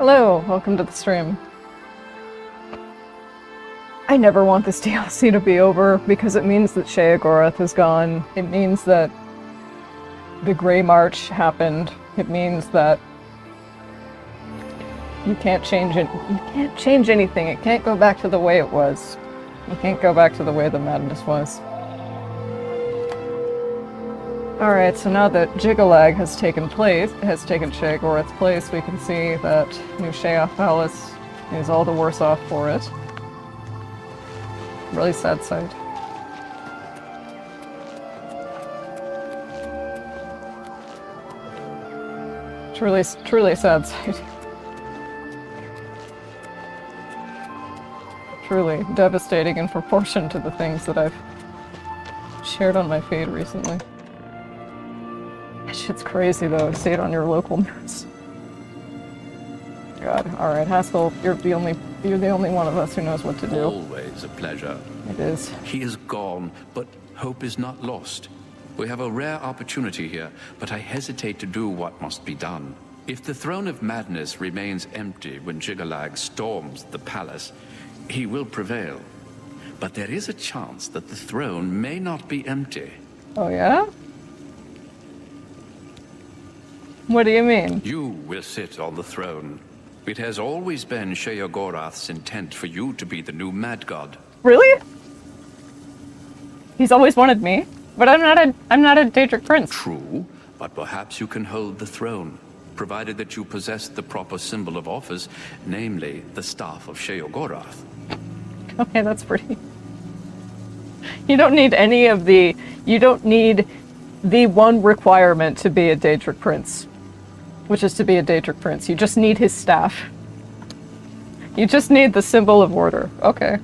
Hello, welcome to the stream. I never want this DLC to be over because it means that sheogorath is gone. It means that the Grey March happened. It means that you can't change it. You can't change anything. It can't go back to the way it was. You can't go back to the way the madness was. Alright, so now that Jigalag has taken sheogorath's place, we can see that New Sheoth Palace is all the worse off for it. Really sad sight. Truly sad sight. Truly devastating in proportion to the things that I've shared on my feed recently. That shit's crazy though, to see it on your local news. God, alright, Haskell, you're the only one of us who knows what to do. Always a pleasure. It is. He is gone, but hope is not lost. We have a rare opportunity here, but I hesitate to do what must be done. If the Throne of Madness remains empty when Jigalag storms the palace, he will prevail. But there is a chance that the throne may not be empty. Oh yeah? What do you mean? You will sit on the throne. It has always been Sheogorath's intent for you to be the new Mad God. Really? He's always wanted me, but I'm not a Daedric prince. True, but perhaps you can hold the throne, provided that you possess the proper symbol of office, namely the Staff of Sheogorath. Okay, that's pretty. You don't need any of the... You don't need the one requirement to be a Daedric prince, which is to be a Daedric prince. You just need his staff. You just need the symbol of order. Okay.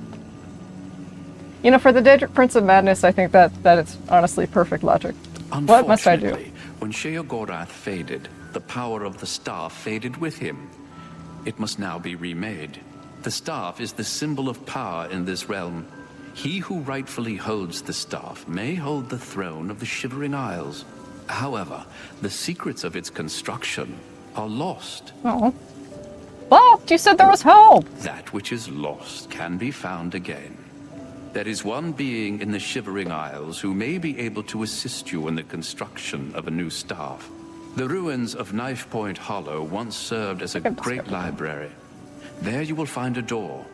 You know, for the Daedric Prince of Madness, I think that is honestly perfect logic. What must I do? When Sheogorath faded, the power of the staff faded with him. It must now be remade. The staff is the symbol of power in this realm. He who rightfully holds the staff may hold the throne of the Shivering Isles. However, the secrets of its construction are lost. Oh. Lost? You said there was hope! That which is lost can be found again. There is one being in the Shivering Isles who may be able to assist you in the construction of a new staff. The ruins of Knife Point Hollow once served as a great library. There you will find a door.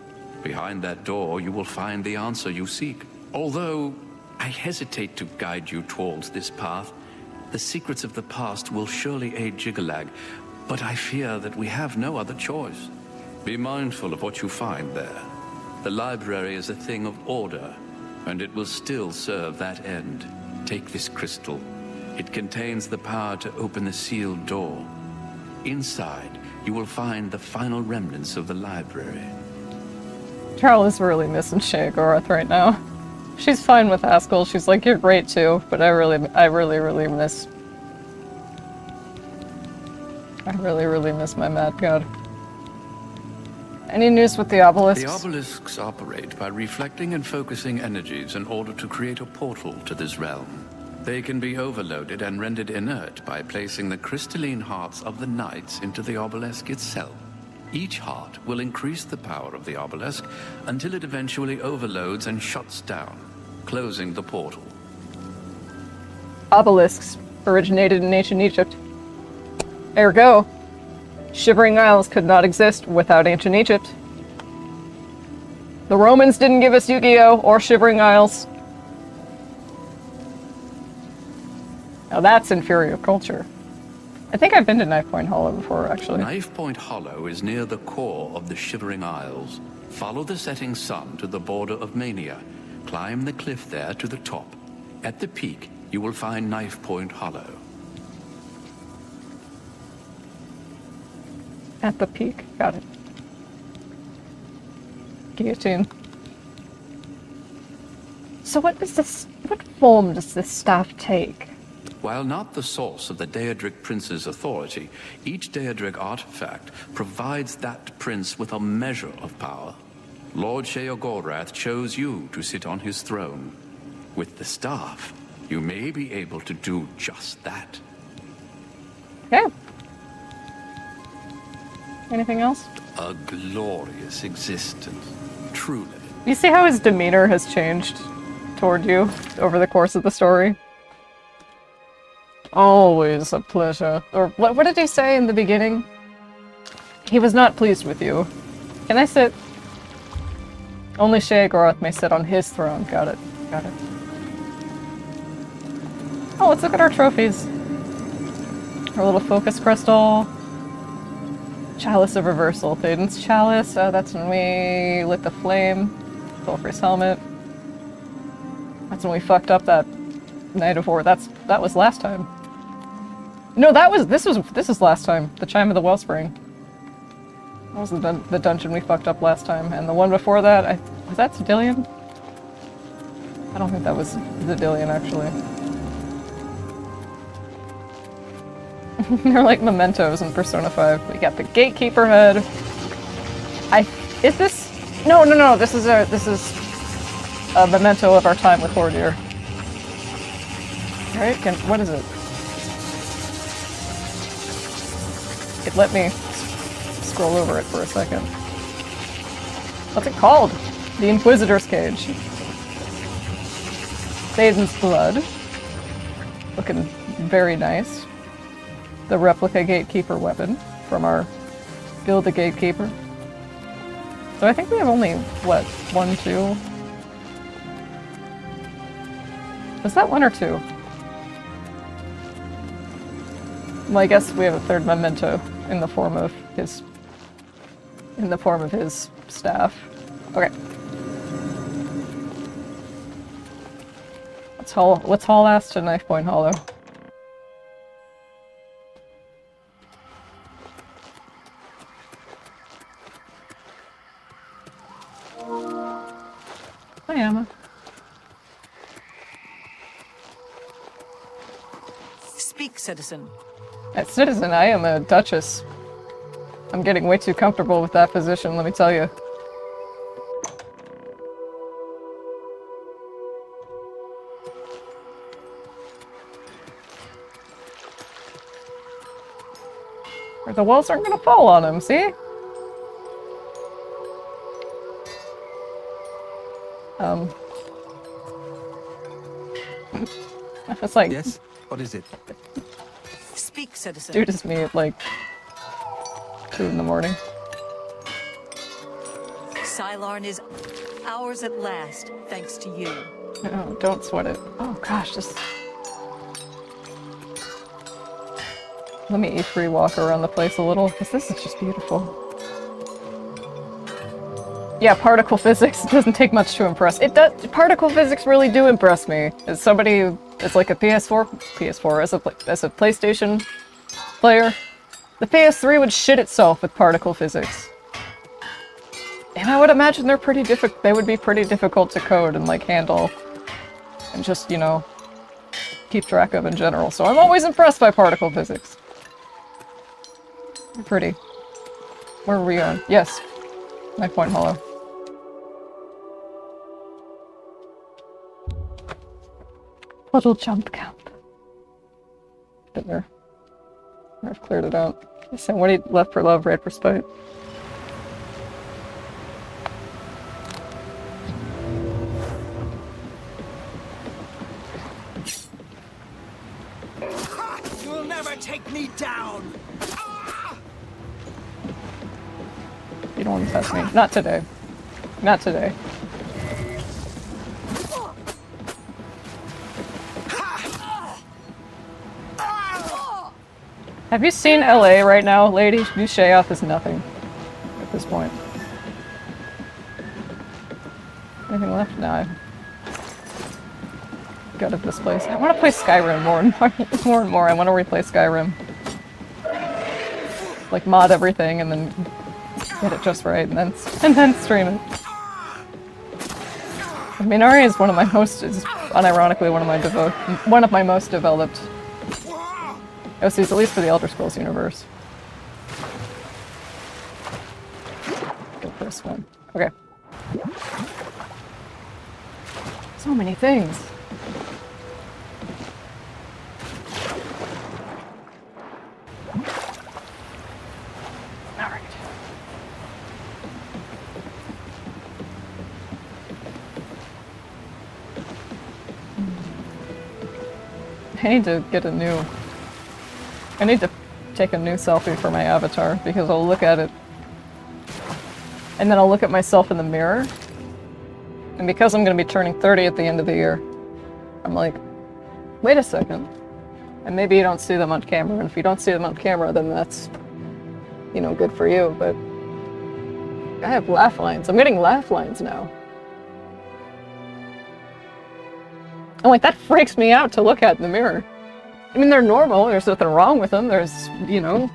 Behind that door you will find the answer you seek. Although I hesitate to guide you towards this path, the secrets of the past will surely aid Jigalag, but I fear that we have no other choice. Be mindful of what you find there. The library is a thing of order, and it will still serve that end. Take this crystal. It contains the power to open the sealed door. Inside, you will find the final remnants of the library. Charles is really missing sheogorath right now. She's fine with Haskell. She's like, you're great too, but I really miss my Mad God. Any news with the obelisks? The obelisks operate by reflecting and focusing energies in order to create a portal to this realm. They can be overloaded and rendered inert by placing the crystalline hearts of the knights into the obelisk itself. Each heart will increase the power of the obelisk until it eventually overloads and shuts down, closing the portal. Obelisks originated in ancient Egypt. Ergo, Shivering Isles could not exist without ancient Egypt. The Romans didn't give us Yu-Gi-Oh! Or Shivering Isles. Now that's inferior culture. I think I've been to Knife Point Hollow before, actually. Knife Point Hollow is near the core of the Shivering Isles. Follow the setting sun to the border of Mania. Climb the cliff there to the top. At the peak, you will find Knife Point Hollow. At the peak. Got it. Guillotine. So what form does this staff take? While not the source of the Daedric Prince's authority, each Daedric artifact provides that prince with a measure of power. Lord Sheogorath chose you to sit on his throne. With the staff, you may be able to do just that. Okay. Anything else? A glorious existence, truly. You see how his demeanor has changed toward you over the course of the story? Always a pleasure. Or what did he say in the beginning? He was not pleased with you. Can I sit? Only sheogorath may sit on his throne. Got it. Got it. Oh, let's look at our trophies. Our little focus crystal. Chalice of Reversal. Thaden's Chalice. That's when we lit the flame. Sulfur's Helmet. That's when we fucked up that Night of War. That was last time. No, this is last time. The Chime of the Wellspring. That was the dungeon we fucked up last time. And the one before that, was that Zedillion? I don't think that was Zedillion, actually. They're like mementos in Persona 5. We got the Gatekeeper head. Is this? No. This is a memento of our time with Hordir. Right? What is it? It let me scroll over it for a second. What's it called? The Inquisitor's Cage. Thaden's Blood. Looking very nice. The replica Gatekeeper weapon from our Build a Gatekeeper. So I think we have only, what, 1, 2? Was that 1 or 2? Well, I guess we have a third memento in the form of his staff. Okay. Let's haul ass to Knife Point Hollow. Hi, Emma. Speak, citizen. As citizen, I am a duchess. I'm getting way too comfortable with that position, let me tell you. Or the walls aren't gonna fall on him, see? It's like... Yes? What is it? Speak, citizen. Dude is me at like 2 in the morning. Sylarn is ours at last, thanks to you. No, don't sweat it. Oh gosh, just... Let me E3 walk around the place a little, because this is just beautiful. Yeah, particle physics doesn't take much to impress. It does. Particle physics really do impress me. As somebody, as like a PS4, as a PlayStation player, the PS3 would shit itself with particle physics. And I would imagine they're pretty they would be pretty difficult to code and like handle, and just, you know, keep track of in general. So I'm always impressed by particle physics. They're pretty. Where are we going? Yes. Knife Point Hollow. Little jump camp. Been there. I've cleared it out. So what he left for love, right for spite. You will never take me down! You don't want to test me. Not today. Not today. Have you seen LA right now, lady? New Sheoth is nothing at this point. Anything left? No. I'm good at this place. I want to play Skyrim more and more. I want to replay Skyrim. Like mod everything and then get it just right, and then stream it. Minari is one of my most, unironically one of my most developed OCs, at least for the Elder Scrolls universe. Good first one. Okay. So many things. Alright. I need to get a new... I need to take a new selfie for my avatar, because I'll look at it, and then I'll look at myself in the mirror, and because I'm going to be turning 30 at the end of the year, I'm like, wait a second. And maybe you don't see them on camera, and if you don't see them on camera, then that's, you know, good for you, but I have laugh lines. I'm getting laugh lines now. I'm like, that freaks me out to look at in the mirror. I mean, they're normal, there's nothing wrong with them, there's, you know,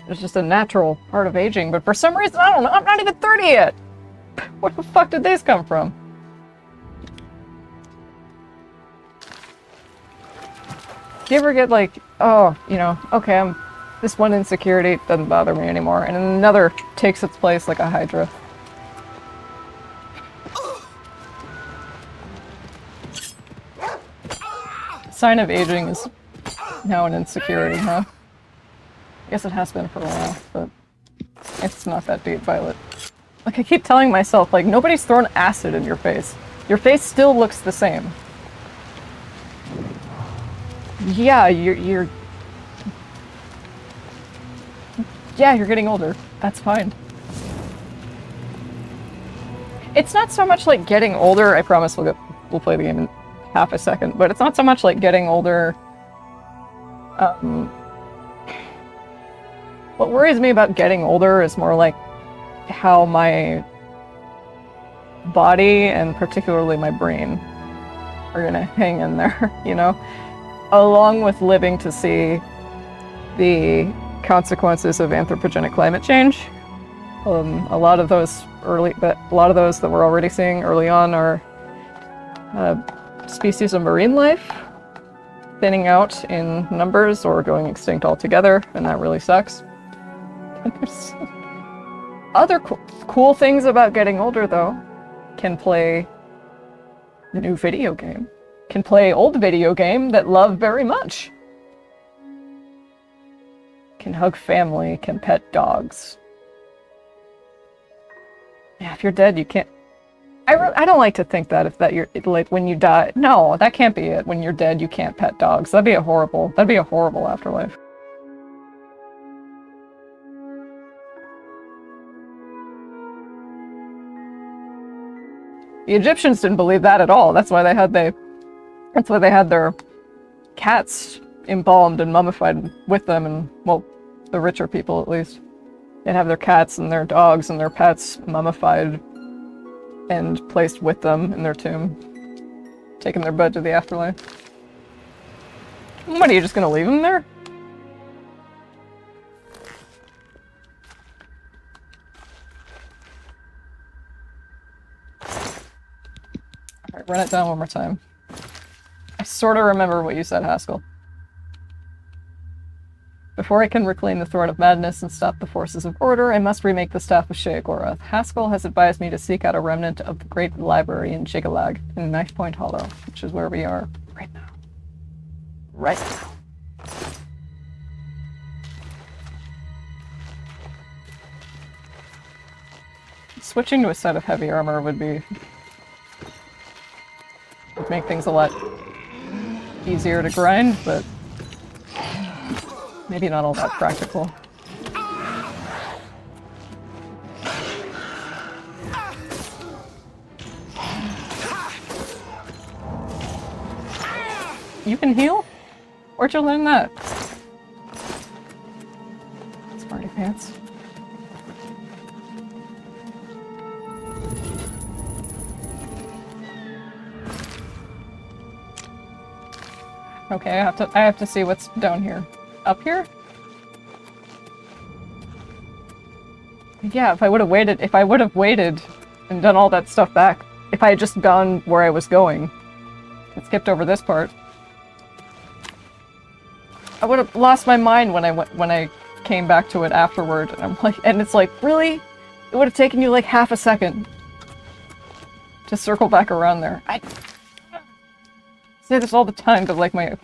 it's just a natural part of aging, but for some reason, I don't know, I'm not even 30 yet! Where the fuck did these come from? Do you ever get like, oh, you know, okay, this one insecurity doesn't bother me anymore, and another takes its place like a hydra. Sign of aging is now an insecurity, huh? I guess it has been for a while, but it's not that deep, Violet. Like, I keep telling myself, like, nobody's thrown acid in your face. Your face still looks the same. Yeah, you're getting older. That's fine. It's not so much like getting older. I promise we'll play the game in half a second, but it's not so much like getting older. What worries me about getting older is more like how my body and particularly my brain are gonna hang in there, you know? Along with living to see the consequences of anthropogenic climate change. A lot of those that we're already seeing early on are species of marine life thinning out in numbers or going extinct altogether, and that really sucks. And there's other cool things about getting older, though. Can play the new video game. Can play old video game that love very much. Can hug family, can pet dogs. Yeah, if you're dead, you can't... I don't like to think that you're like when you die. No, that can't be it. When you're dead, you can't pet dogs. That'd be a horrible afterlife. The Egyptians didn't believe that at all. That's why they had their cats embalmed and mummified with them, and, well, the richer people at least. They'd have their cats and their dogs and their pets mummified and placed with them in their tomb, taking their bud to the afterlife. What, are you just gonna leave them there? Alright, run it down one more time. I sort of remember what you said, Haskell. Before I can reclaim the Throne of Madness and stop the forces of order, I must remake the Staff of sheogorath. Haskell has advised me to seek out a remnant of the Great Library in Jigalag, in Knife Point Hollow, which is where we are right now. Right now. Switching to a set of heavy armor would make things a lot easier to grind, but maybe not all that practical. You can heal? Where'd you learn that? Smarty pants. Okay, I have to see what's down here. Up here? Yeah, if I would have waited and done all that stuff back, if I had just gone where I was going and skipped over this part, I would have lost my mind when I came back to it afterward, and I'm like, and it's like, really? It would have taken you like half a second to circle back around there. I say this all the time, but like my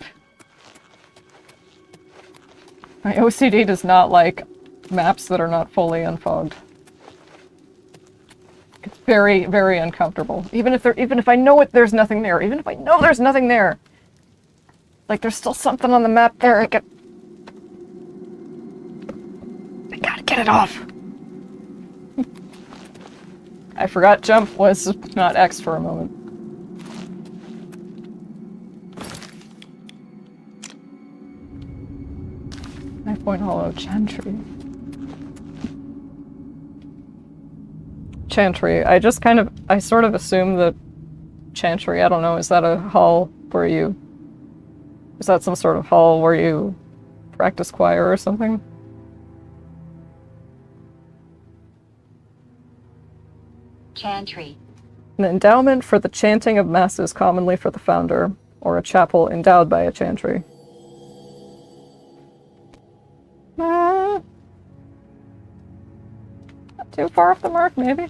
OCD does not like maps that are not fully unfogged. It's very, very uncomfortable. Even if I know there's nothing there, even if I know there's nothing there, Like, there's still something on the map there. I gotta get it off. I forgot jump was not X for a moment. Knife-point hollow chantry. Chantry. I sort of assume that chantry, I don't know, is that a hall where you... Is that some sort of hall where you practice choir or something? Chantry. An endowment for the chanting of masses commonly for the founder, or a chapel endowed by a chantry. Not too far off the mark, maybe?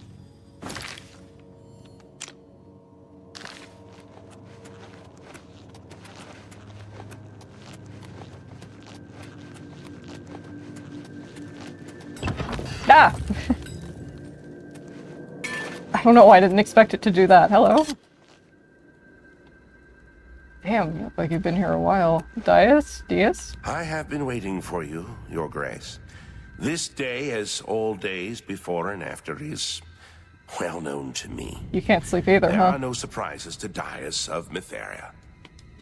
Ah! I don't know why I didn't expect it to do that. Hello? Damn, you look like you've been here a while. Dias? I have been waiting for you, Your Grace. This day, as all days before and after, is well known to me. You can't sleep either, There huh? are no surprises to Dias of Mytheria.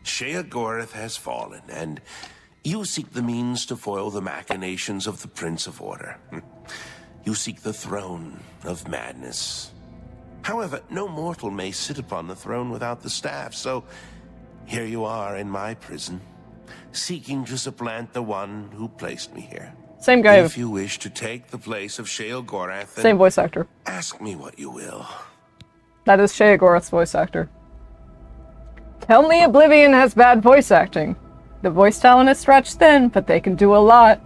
Sheogorath has fallen, and you seek the means to foil the machinations of the Prince of Order. You seek the throne of madness. However, no mortal may sit upon the throne without the staff, so here you are in my prison, seeking to supplant the one who placed me here. Same guy. If you wish to take the place of Sheogorath, then Same voice actor. ask me what you will. That is sheogorath's voice actor. Tell me Oblivion has bad voice acting. The voice talent is stretched thin, but they can do a lot.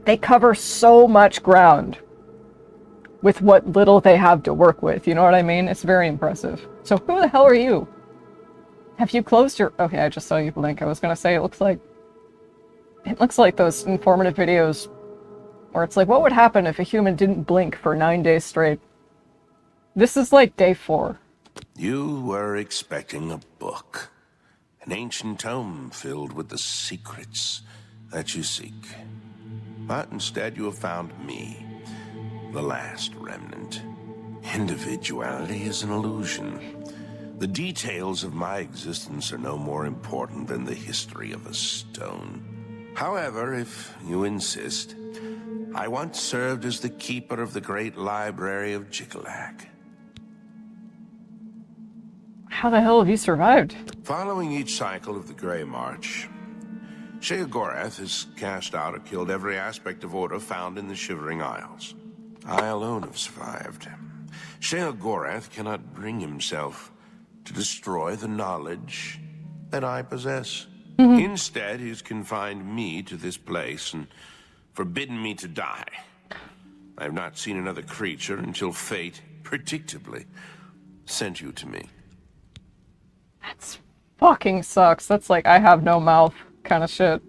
They cover so much ground with what little they have to work with, you know what I mean? It's very impressive. So who the hell are you? Have you closed your... Okay, I just saw you blink. I was gonna say, it looks like those informative videos where it's like, what would happen if a human didn't blink for 9 days straight? This is like day 4. You were expecting a book. An ancient tome filled with the secrets that you seek. But instead you have found me, the last remnant. Individuality is an illusion. The details of my existence are no more important than the history of a stone. However, if you insist, I once served as the keeper of the great library of Jigalac. How the hell have you survived? Following each cycle of the Grey March, Sheogorath has cast out or killed every aspect of order found in the Shivering Isles. I alone have survived. Sheogorath cannot bring himself to destroy the knowledge that I possess. Instead, he's confined me to this place and forbidden me to die. I have not seen another creature until fate, predictably, sent you to me. That's fucking sucks. That's like, I have no mouth kind of shit.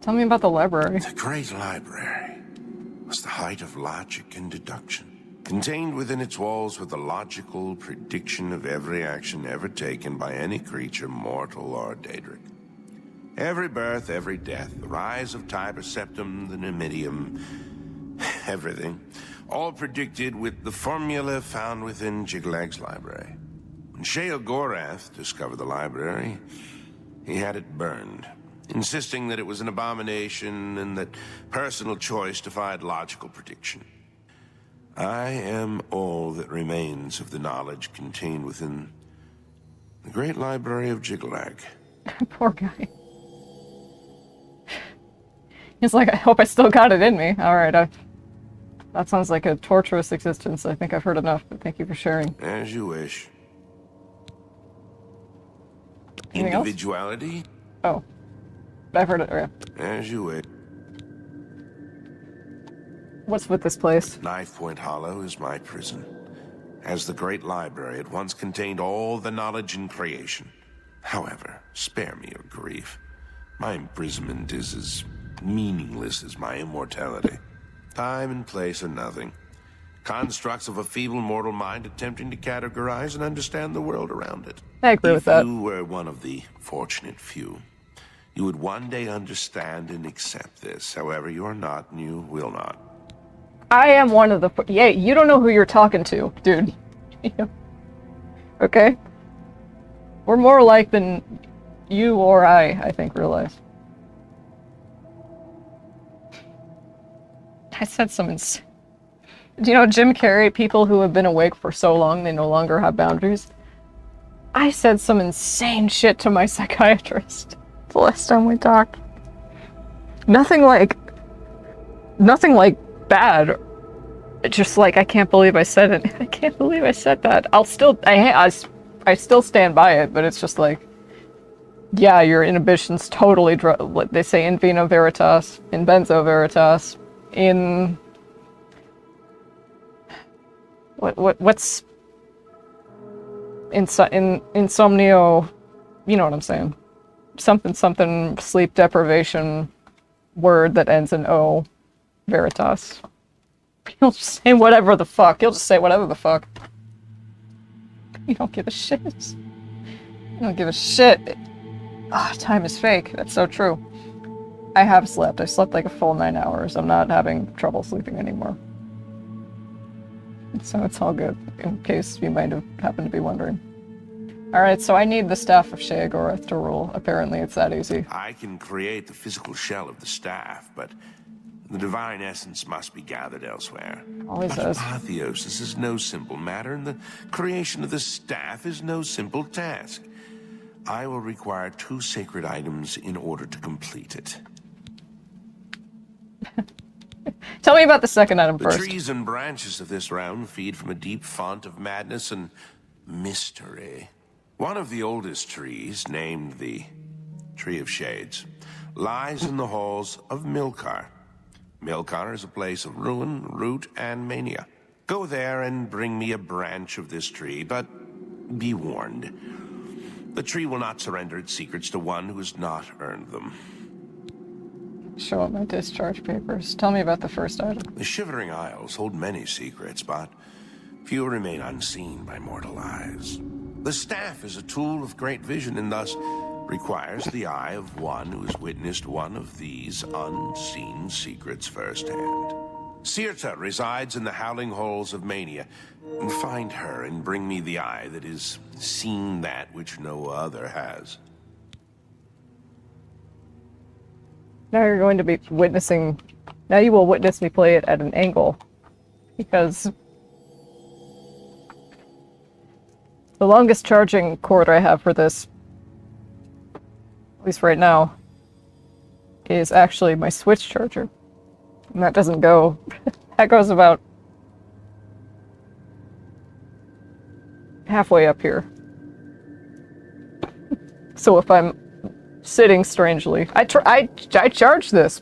Tell me about the library. The great library was the height of logic and deduction. Contained within its walls were the logical prediction of every action ever taken by any creature, mortal or Daedric. Every birth, every death, the rise of Tiber Septim, the Numidium, everything, all predicted with the formula found within Jigalag's library. When Sheogorath discovered the library, he had it burned, insisting that it was an abomination and that personal choice defied logical prediction. I am all that remains of the knowledge contained within the great library of Jigalag. Poor guy. He's like, I hope I still got it in me. Alright, that sounds like a torturous existence. I think I've heard enough, but thank you for sharing. As you wish. Anything else? Individuality? Oh. I've heard it, okay. As you wish. What's with this place? Knife Point Hollow is my prison. As the great library, it once contained all the knowledge in creation. However, spare me your grief. My imprisonment is as meaningless as my immortality. Time and place are nothing. Constructs of a feeble mortal mind attempting to categorize and understand the world around it. I agree with that. If you were one of the fortunate few, you would one day understand and accept this. However, you are not, and you will not. I am one of the... Yeah, you don't know who you're talking to, dude. Okay? We're more alike than you or I think, realize. I said some insane... Do you know Jim Carrey, people who have been awake for so long they no longer have boundaries? I said some insane shit to my psychiatrist the last time we talked. Nothing like bad. Just like, I can't believe I said it. I can't believe I said that. I still stand by it, but it's just like, yeah, your inhibitions totally they say in vino veritas, in benzo veritas, in what's in insomnio, you know what I'm saying? Something sleep deprivation word that ends in O veritas. You'll just say whatever the fuck. You'll just say whatever the fuck. You don't give a shit. You don't give a shit. Ah, time is fake. That's so true. I have slept. I slept like a full 9 hours. I'm not having trouble sleeping anymore. So it's all good, in case you might have happened to be wondering. Alright, so I need the staff of Sheogorath to rule. Apparently it's that easy. I can create the physical shell of the staff, but the divine essence must be gathered elsewhere. Always But does. apotheosis is no simple matter, and the creation of the staff is no simple task. I will require 2 sacred items in order to complete it. Tell me about the second item The first. trees and branches of this realm feed from a deep font of madness and mystery. One of the oldest trees, named the Tree of Shades, lies in the halls of Milkar. Milkar is a place of ruin, root, and mania. Go there and bring me a branch of this tree, but be warned. The tree will not surrender its secrets to one who has not earned them. Show up my discharge papers. Tell me about the first item. The Shivering Isles hold many secrets, but few remain unseen by mortal eyes. The staff is a tool of great vision and thus requires the eye of one who has witnessed one of these unseen secrets firsthand. Sirta resides in the howling halls of mania. Find her and bring me the eye that has seen that which no other has. Now you're going to be witnessing... Now you will witness me play it at an angle. Because... the longest charging cord I have for this, at least right now, is actually my Switch charger. And that doesn't go... that goes about... halfway up here. So if I'm sitting strangely... I charged this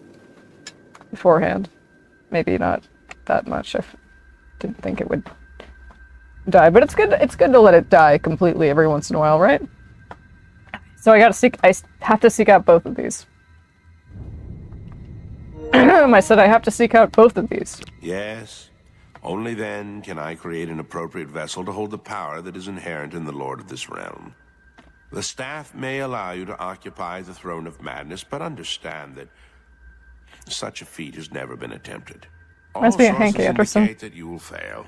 beforehand. Maybe not that much. I didn't think it would die, but it's good to let it die completely every once in a while, right? So I have to seek out both of these. I said I have to seek out both of these. Yes. Only then can I create an appropriate vessel to hold the power that is inherent in the Lord of this realm. The staff may allow you to occupy the throne of madness, but understand that such a feat has never been attempted. Must be a Hank sources Anderson. indicate that you will fail.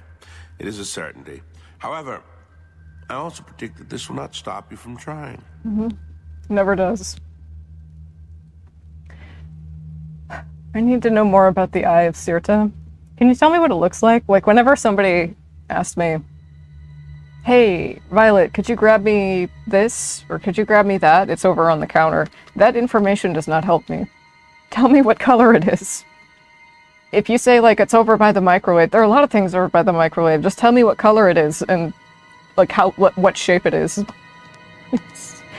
It is a certainty. However, I also predict that this will not stop you from trying. Never does. I need to know more about the Eye of Sirta. Can you tell me what it looks like? Like, whenever somebody asked me, hey, Violet, could you grab me this? Or could you grab me that? It's over on the counter. That information does not help me. Tell me what color it is. If you say, like, it's over by the microwave, there are a lot of things over by the microwave. Just tell me what color it is and, like, what shape it is.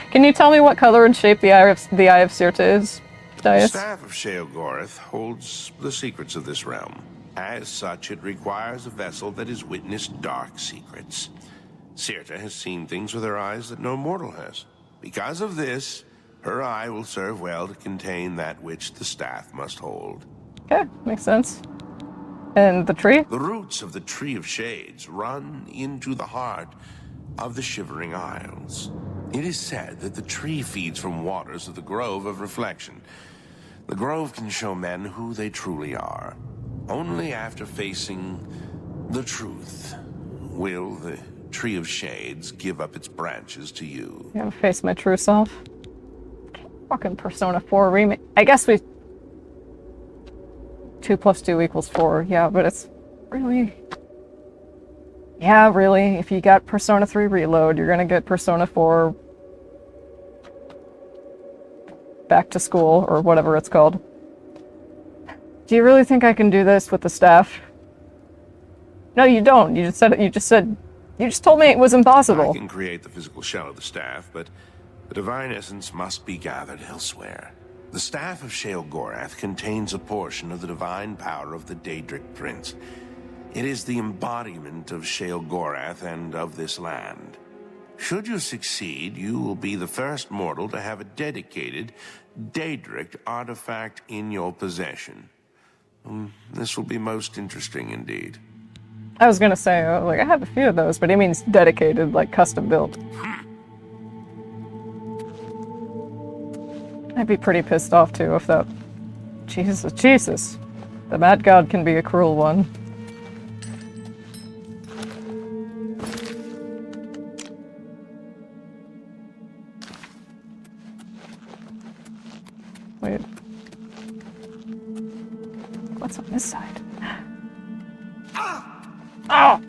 Can you tell me what color and shape the Eye of Sirta is, The Dias? staff of Sheogorath holds the secrets of this realm. As such, it requires a vessel that has witnessed dark secrets. Sirta has seen things with her eyes that no mortal has. Because of this, her eye will serve well to contain that which the staff must hold. Okay, makes sense. And the tree? The roots of the Tree of Shades run into the heart of the Shivering Isles. It is said that the tree feeds from waters of the Grove of Reflection. The Grove can show men who they truly are. Only after facing the truth will the Tree of Shades give up its branches to you. You gotta face my true self. Fucking Persona 4 remake. I guess we... 2 + 2 = 4. Yeah, but it's really... Yeah, really. If you got Persona 3 Reload, you're gonna get Persona 4 Back to School, or whatever it's called. Do you really think I can do this with the staff? No, you don't. You just told me it was impossible. I can create the physical shell of the staff, but the divine essence must be gathered elsewhere. The staff of Sheogorath contains a portion of the divine power of the Daedric Prince. It is the embodiment of Sheogorath and of this land. Should you succeed, you will be the first mortal to have a dedicated Daedric artifact in your possession. This will be most interesting indeed. I was gonna say, like, I have a few of those, but he means dedicated, like custom built. I'd be pretty pissed off too if that... Jesus. The Mad God can be a cruel one. Wait. What's on this side? Oh!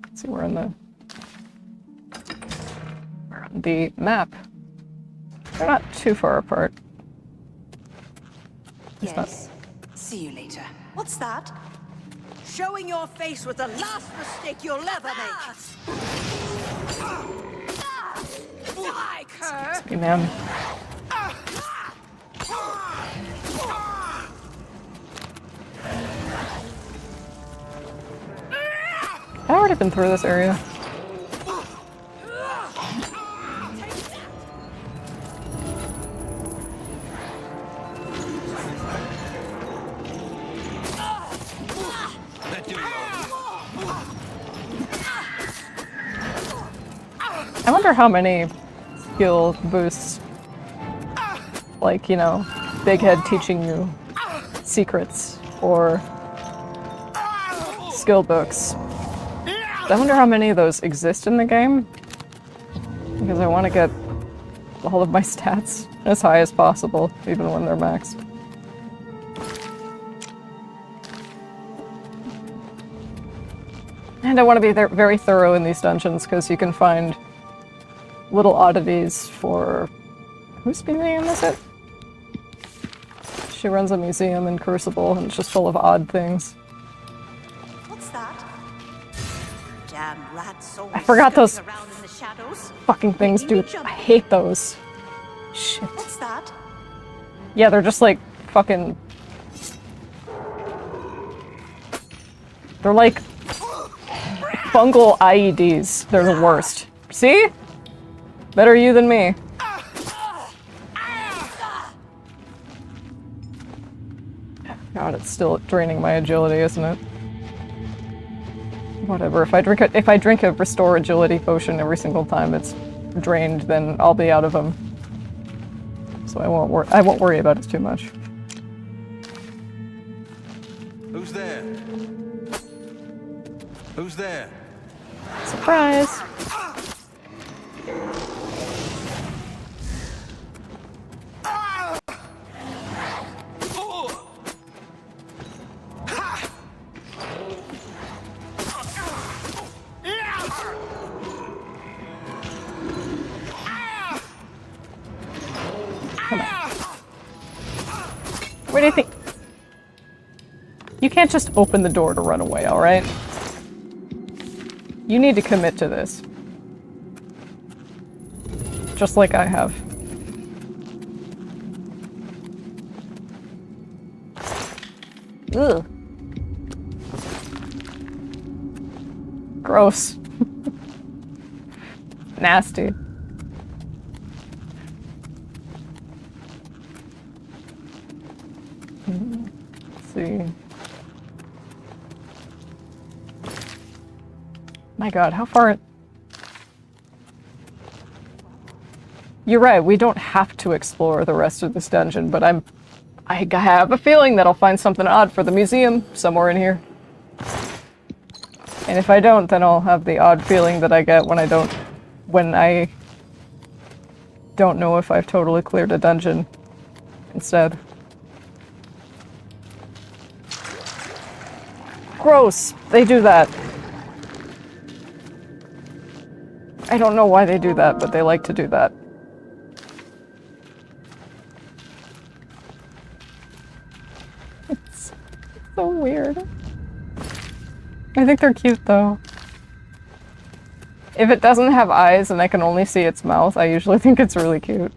Let's see, we're on the map. They're not too far apart. Yes. See you later. What's that? Showing your face was the last mistake you'll ever make. Die, cur! Hey, man. I've already been through this area. I wonder how many skill boosts, like, you know, Big Head teaching you secrets or skill books. I wonder how many of those exist in the game, because I want to get all of my stats as high as possible, even when they're maxed. And I want to be very thorough in these dungeons, because you can find little oddities for... Whose museum is it? She runs a museum in Crucible, and it's just full of odd things. What's that? Damn rats always I forgot those around in the shadows. fucking things, dude. I hate those. Shit. What's that? Yeah, they're just like fucking... They're like fungal IEDs. They're the worst. See? Better you than me. God, it's still draining my agility, isn't it? Whatever. If I drink a restore agility potion every single time it's drained, then I'll be out of them. So I won't worry about it too much. Who's there? Who's there? Surprise! Where do you think? You can't just open the door to run away, alright? You need to commit to this. Just like I have. Ugh. Gross. see. My god, how far... You're right, we don't have to explore the rest of this dungeon, but I have a feeling that I'll find something odd for the museum somewhere in here. And if I don't, then I'll have the odd feeling that I get when I don't know if I've totally cleared a dungeon instead. Gross! They do that. I don't know why they do that, but they like to do that. It's so weird. I think they're cute, though. If it doesn't have eyes and I can only see its mouth, I usually think it's really cute.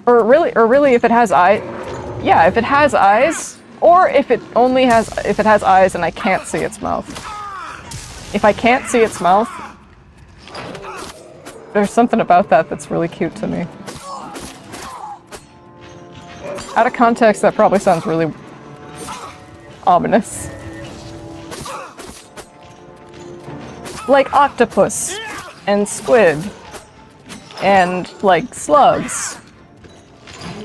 Or really, if it has eyes... Yeah, if it has eyes, or if it has eyes and I can't see its mouth. If I can't see its mouth, there's something about that that's really cute to me. Out of context, that probably sounds really ominous. Like octopus and squid and like slugs.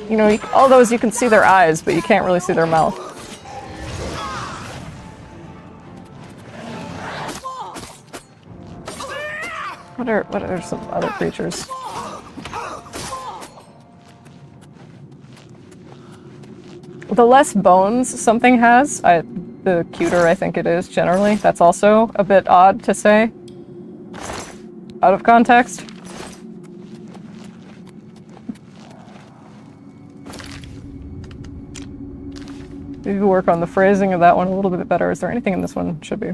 You know, all those you can see their eyes, but you can't really see their mouth. What are some other creatures? The less bones something has, the cuter I think it is generally. That's also a bit odd to say. Out of context. Maybe work on the phrasing of that one a little bit better. Is there anything in this one? Should be.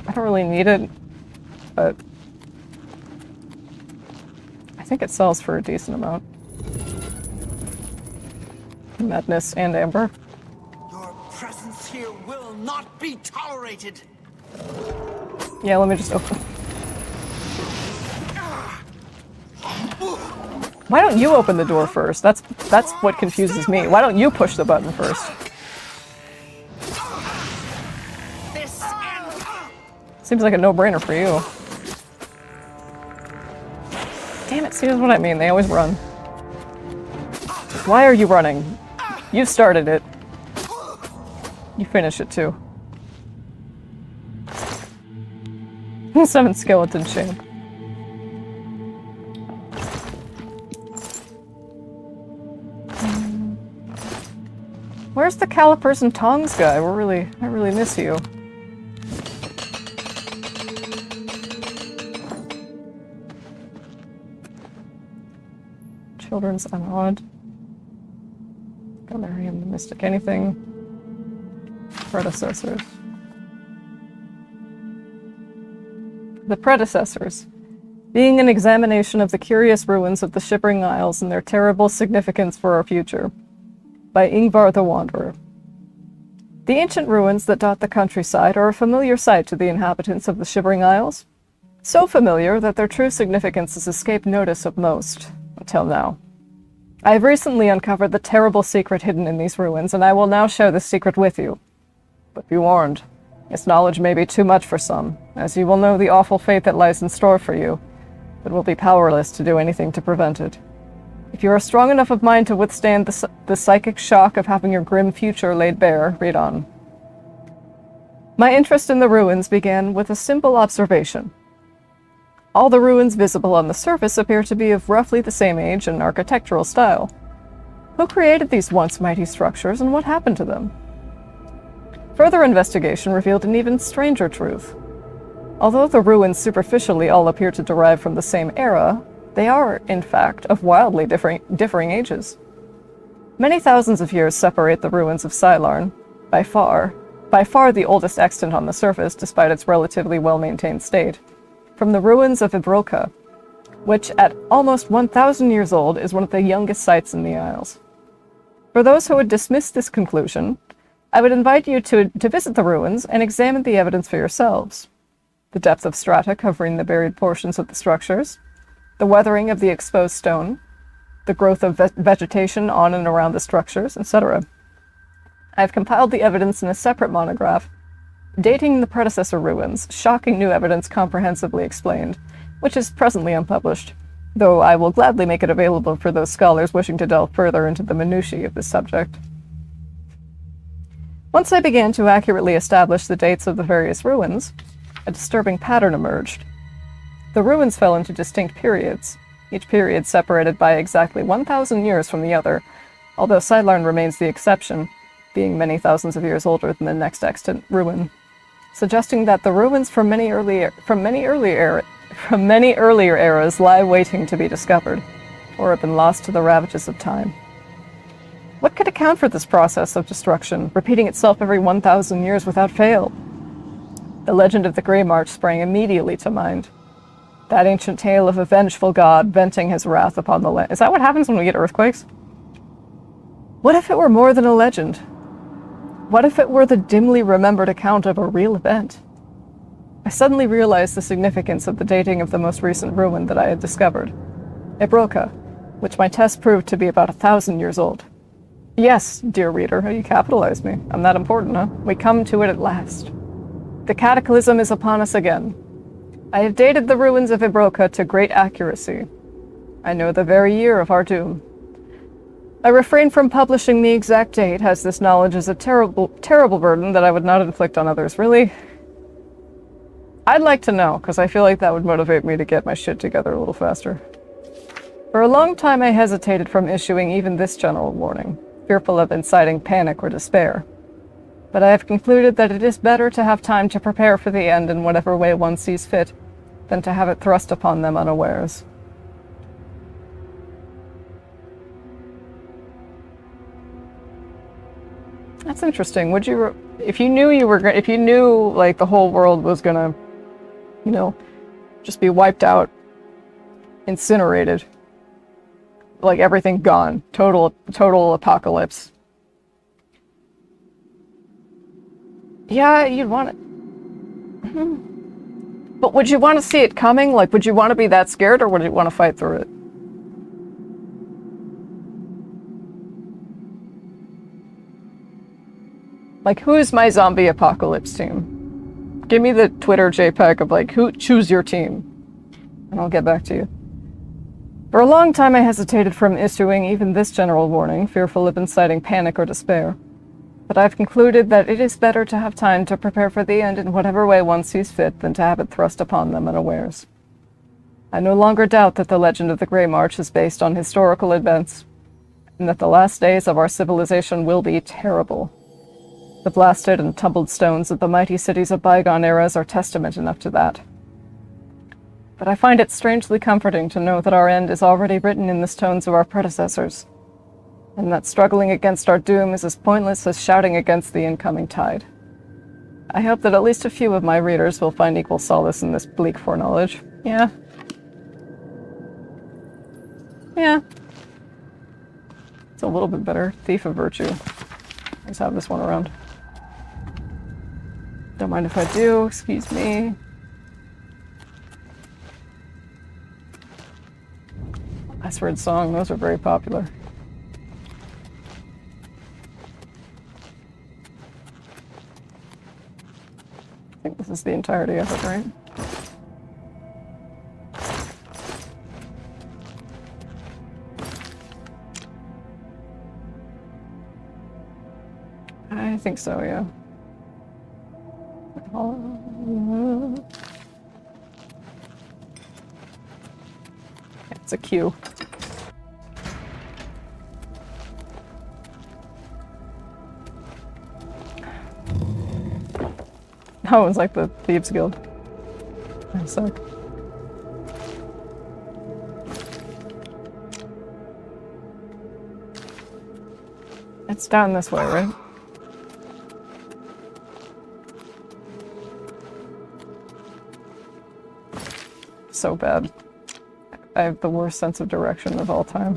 I don't really need it, but I think it sells for a decent amount. Madness and amber. Your presence here will not be tolerated. Yeah, let me just open. Why don't you open the door first? That's what confuses me. Why don't you push the button first? Seems like a no-brainer for you. Damn it, see, that's what I mean. They always run. Why are you running? You started it. You finish it too. 7 skeleton shape. Where's the calipers and tongs guy? I really miss you. Children's Unawed. Galarian the Mystic. Anything? Predecessors. The Predecessors. Being an examination of the curious ruins of the Shivering Isles and their terrible significance for our future. By Ingvar the Wanderer. The ancient ruins that dot the countryside are a familiar sight to the inhabitants of the Shivering Isles. So familiar that their true significance has escaped notice of most. Until now. I have recently uncovered the terrible secret hidden in these ruins, and I will now share this secret with you. But be warned, its knowledge may be too much for some, as you will know the awful fate that lies in store for you, but will be powerless to do anything to prevent it. If you are strong enough of mind to withstand the psychic shock of having your grim future laid bare, read on. My interest in the ruins began with a simple observation. All the ruins visible on the surface appear to be of roughly the same age and architectural style. Who created these once mighty structures, and what happened to them? Further investigation revealed an even stranger truth. Although the ruins superficially all appear to derive from the same era, they are, in fact, of wildly differing ages. Many thousands of years separate the ruins of Scylarn, by far the oldest extant on the surface despite its relatively well-maintained state, from the ruins of Ibroka, which at almost 1,000 years old is one of the youngest sites in the Isles. For those who would dismiss this conclusion, I would invite you to visit the ruins and examine the evidence for yourselves. The depth of strata covering the buried portions of the structures, the weathering of the exposed stone, the growth of vegetation on and around the structures, etc. I have compiled the evidence in a separate monograph, dating the predecessor ruins, shocking new evidence comprehensively explained, which is presently unpublished, though I will gladly make it available for those scholars wishing to delve further into the minutiae of this subject. Once I began to accurately establish the dates of the various ruins, a disturbing pattern emerged. The ruins fell into distinct periods, each period separated by exactly 1,000 years from the other, although Sidelarn remains the exception, being many thousands of years older than the next extant ruin, suggesting that the ruins from many earlier eras lie waiting to be discovered, or have been lost to the ravages of time. What could account for this process of destruction, repeating itself every 1,000 years without fail? The legend of the Grey March sprang immediately to mind. That ancient tale of a vengeful god venting his wrath upon the land. Is that what happens when we get earthquakes? What if it were more than a legend? What if it were the dimly remembered account of a real event? I suddenly realized the significance of the dating of the most recent ruin that I had discovered, Ebroka, which my test proved to be about 1,000 years old. Yes, dear reader, you capitalized me. I'm that important, huh? We come to it at last. The cataclysm is upon us again. I have dated the ruins of Ebroka to great accuracy. I know the very year of our doom. I refrain from publishing the exact date, as this knowledge is a terrible, terrible burden that I would not inflict on others. Really? I'd like to know, because I feel like that would motivate me to get my shit together a little faster. For a long time I hesitated from issuing even this general warning, fearful of inciting panic or despair. But I have concluded that it is better to have time to prepare for the end in whatever way one sees fit, than to have it thrust upon them unawares. That's interesting. Would you, if you knew like the whole world was gonna, just be wiped out, incinerated, like everything gone, total apocalypse. Yeah, you'd want it. But would you want to see it coming? Like, would you want to be that scared, or would you want to fight through it? Like, who's my zombie apocalypse team? Give me the Twitter JPEG of, like, choose your team. And I'll get back to you. For a long time I hesitated from issuing even this general warning, fearful of inciting panic or despair. But I've concluded that it is better to have time to prepare for the end in whatever way one sees fit than to have it thrust upon them unawares. I no longer doubt that the legend of the Grey March is based on historical events, and that the last days of our civilization will be terrible. The blasted and tumbled stones of the mighty cities of bygone eras are testament enough to that. But I find it strangely comforting to know that our end is already written in the stones of our predecessors, and that struggling against our doom is as pointless as shouting against the incoming tide. I hope that at least a few of my readers will find equal solace in this bleak foreknowledge. Yeah. Yeah. It's a little bit better. Thief of Virtue. Let's have this one around. Don't mind if I do, excuse me. Password Song, those are very popular. I think this is the entirety of it, right? I think so, yeah. It's a queue. Oh, it's like the Thieves Guild. I suck. It's down this way, right? So bad. I have the worst sense of direction of all time.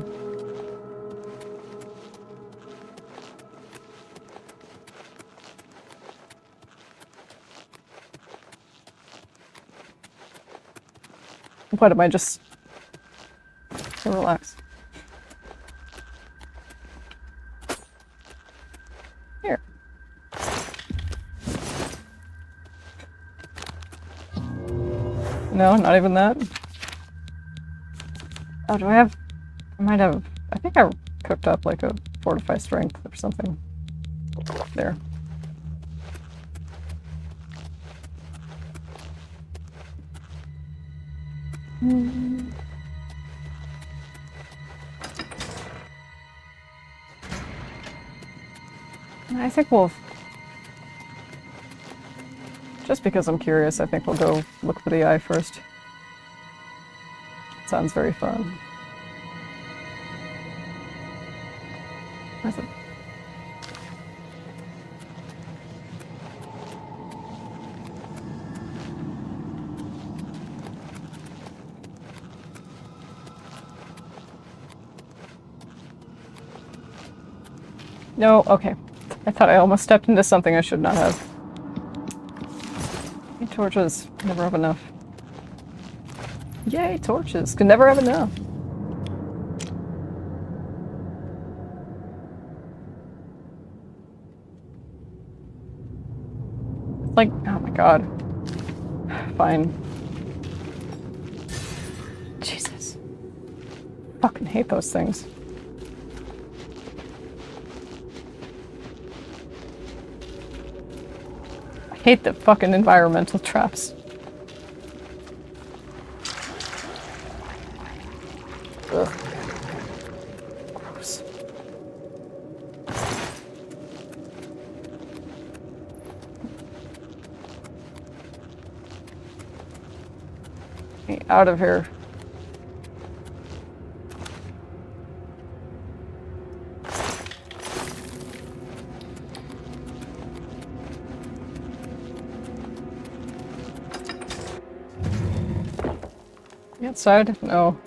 What am I just... So relax. No, not even that. Oh, do I have... I might have... I think I cooked up like a fortify strength or something. There. I think we'll... Just because I'm curious, I think we'll go look for the eye first. Sounds very fun. Where's it? No, okay. I thought I almost stepped into something I should not have. Torches. Never have enough. Yay, torches. Can never have enough. It's like, oh my god. Fine. Jesus. Fucking hate those things. I hate the fucking environmental traps. Ugh. Gross. Get out of here. Outside? No.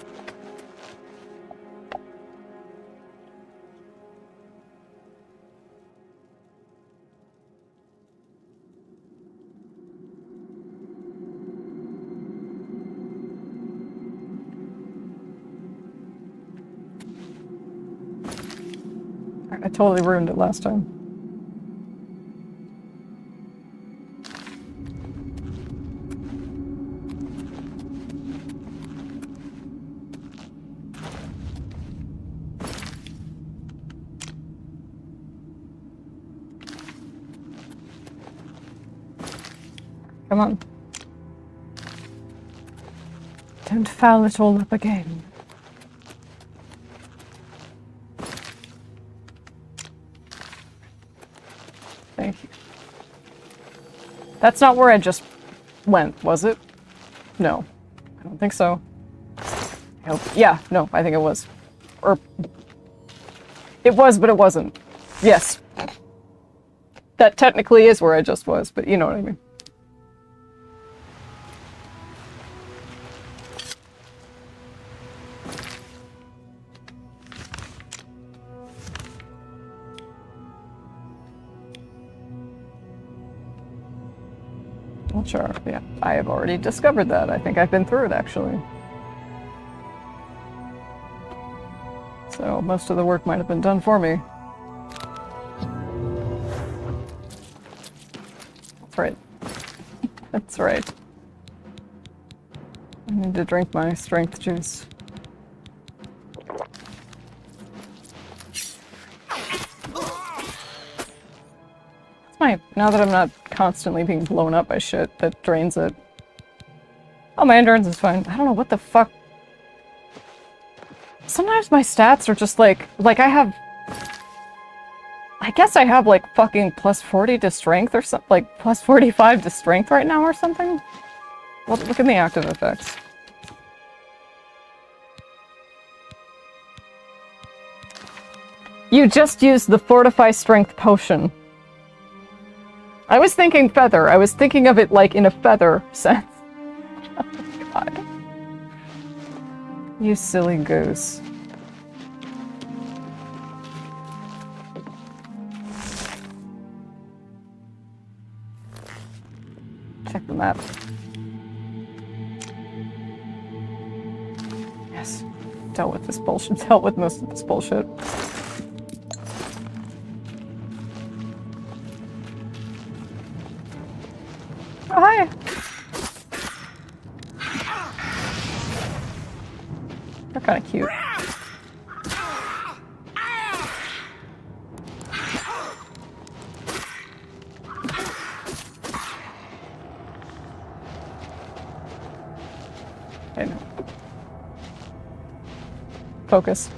I totally ruined it last time. Come on. Don't foul it all up again. Thank you. That's not where I just went, was it? No. I don't think so. I hope. Yeah, no, I think it was. Or... It was, but it wasn't. Yes. That technically is where I just was, but you know what I mean. Well, sure, yeah. I have already discovered that. I think I've been through it, actually. So, most of the work might have been done for me. That's right. That's right. I need to drink my strength juice. Now that I'm not constantly being blown up by shit that drains it. Oh, my endurance is fine. I don't know what the fuck. Sometimes my stats are just like I have... I guess I have like fucking plus 40 to strength or something, like plus 45 to strength right now or something. Well, look at the active effects. You just used the Fortify Strength potion. I was thinking feather. I was thinking of it like in a feather sense. Oh my god. You silly goose. Check the map. Yes. Dealt with this bullshit. Dealt with most of this bullshit. Oh, hi! Kind of cute. Okay, no. Focus.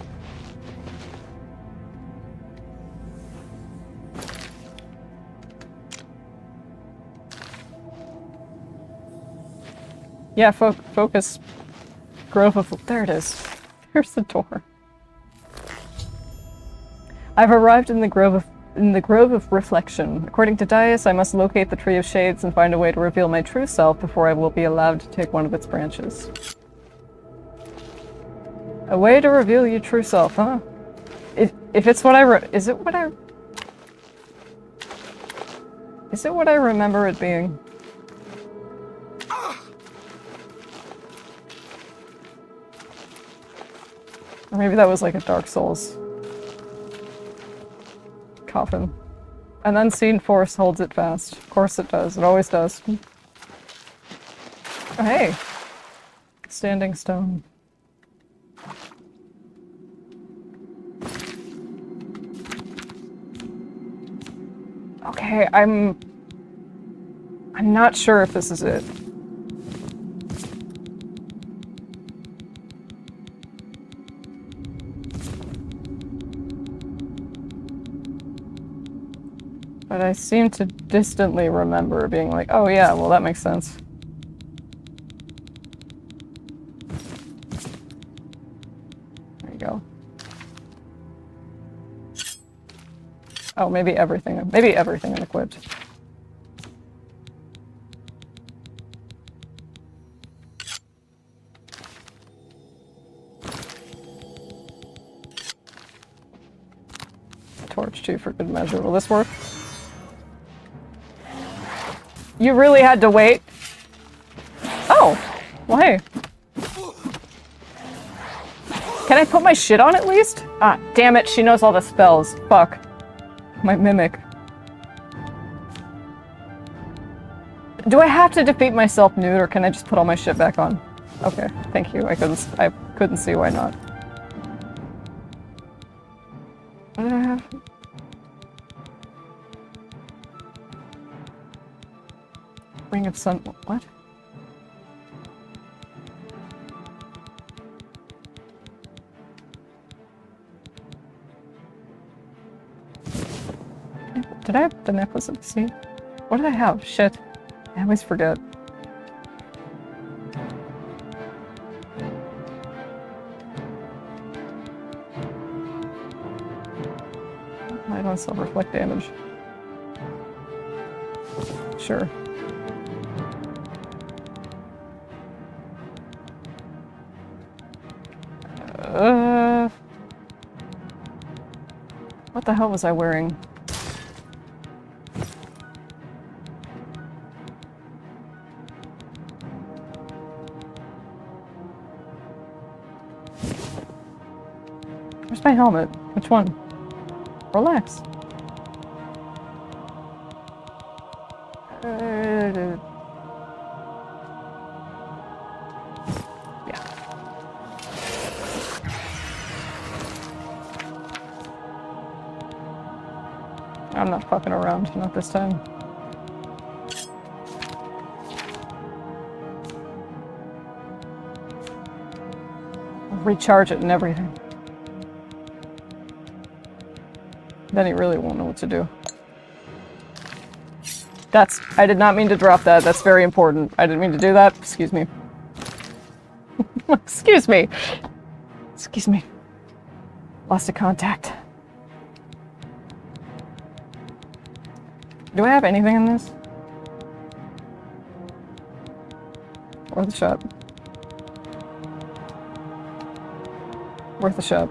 Yeah, focus. Grove of... There it is. There's the door. I've arrived in the Grove of Reflection. According to Dias, I must locate the Tree of Shades and find a way to reveal my true self before I will be allowed to take one of its branches. A way to reveal your true self, huh? If it's what is it what I remember it being? Or maybe that was like a Dark Souls coffin. An unseen force holds it fast. Of course it does. It always does. Oh, hey! Standing stone. Okay, I'm not sure if this is it. But I seem to distantly remember being like, oh yeah, well that makes sense. There you go. Oh, maybe everything equipped. Torch too for good measure. Will this work? You really had to wait? Oh! Well, hey. Can I put my shit on at least? Ah, damn it, she knows all the spells. Fuck. My mimic. Do I have to defeat myself nude, or can I just put all my shit back on? Okay, thank you. I couldn't see why not. What did I have? Ring of Sun... what? Did I have the necklace of the sea? What did I have? Shit. I always forget. I don't still reflect damage. Sure. What the hell was I wearing? Where's my helmet? Which one? Relax. Yeah. I'm not fucking around, not this time. Recharge it and everything. Then he really won't know what to do. I did not mean to drop that. That's very important. I didn't mean to do that. Excuse me. Excuse me. Excuse me. Lost a contact. Do I have anything in this? Worth a shot. Worth a shot.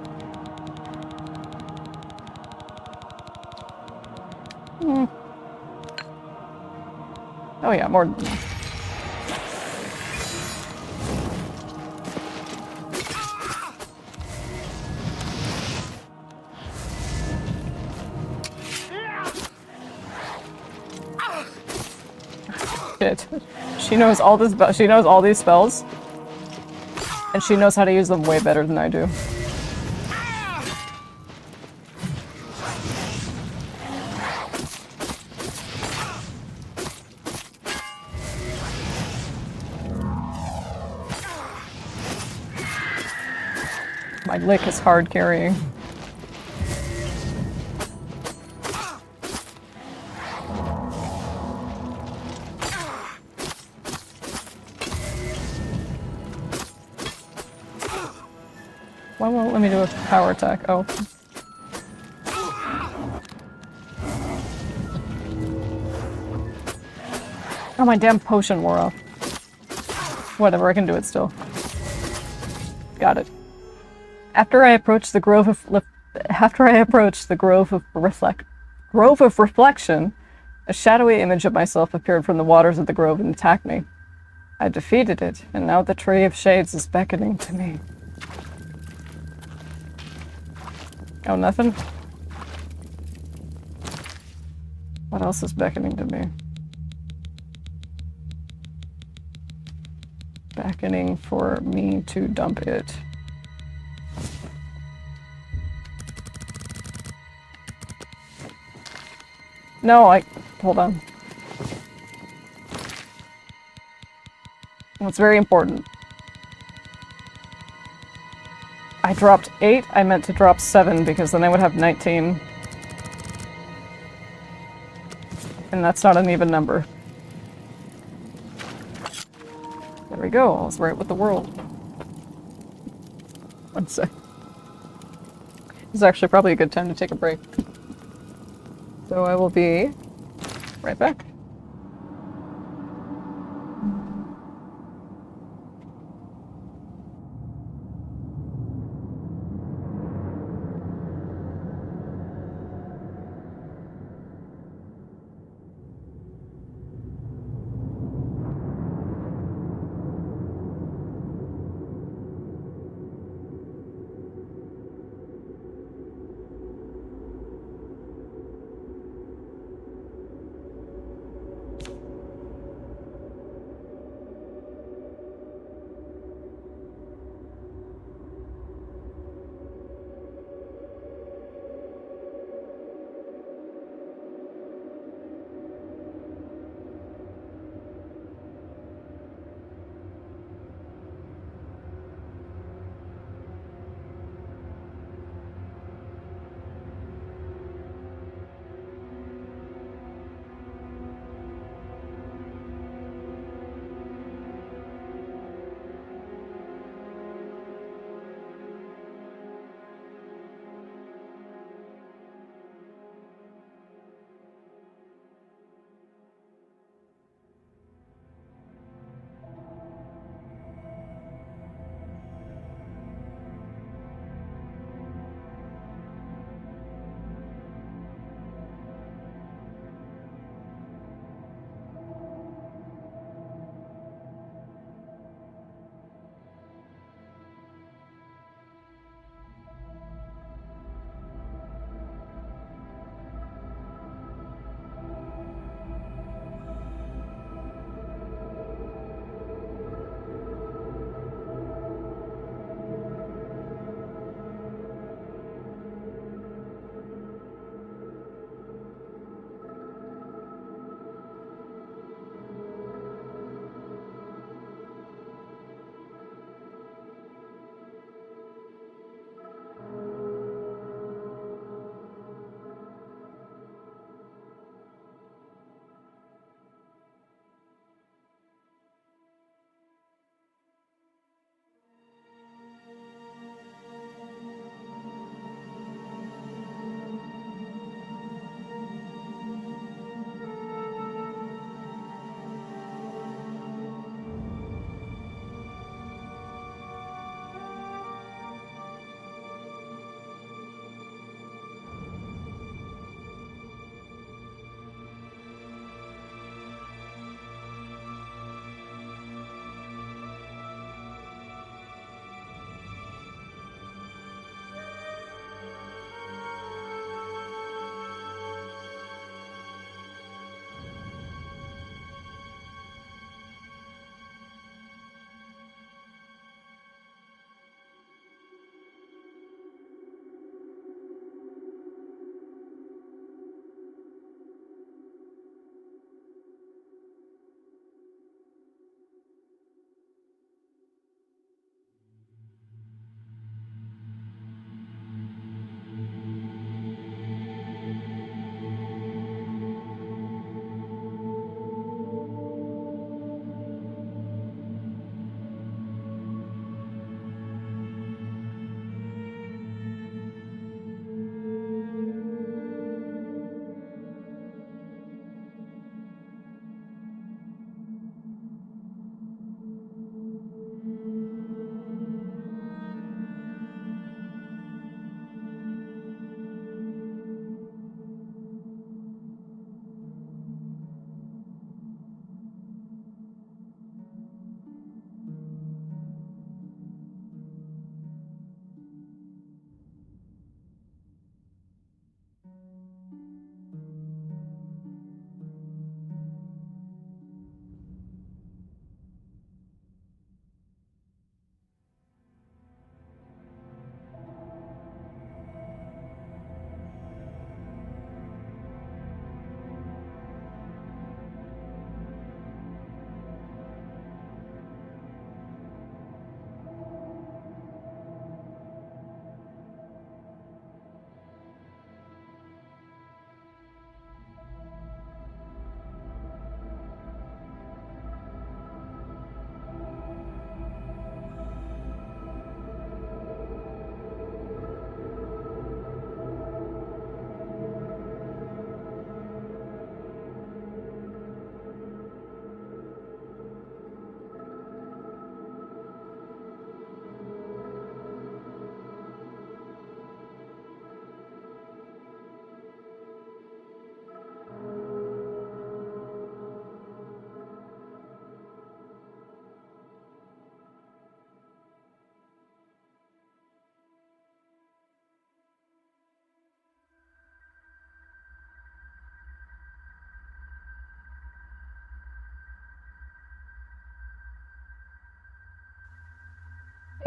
Oh yeah, more than enough. Shit. She knows all this. She knows all these spells. And she knows how to use them way better than I do. My lick is hard carrying. Why won't it let me do a power attack? Oh. Oh, my damn potion wore off. Whatever, I can do it still. Got it. After I approached the grove of reflection, a shadowy image of myself appeared from the waters of the grove and attacked me. I defeated it, and now the Tree of Shades is beckoning to me. Oh, nothing? What else is beckoning to me? Beckoning for me to dump it. No, hold on. That's very important. I dropped 8, I meant to drop 7 because then I would have 19. And that's not an even number. There we go, I was right with the world. One sec. This is actually probably a good time to take a break. So I will be right back.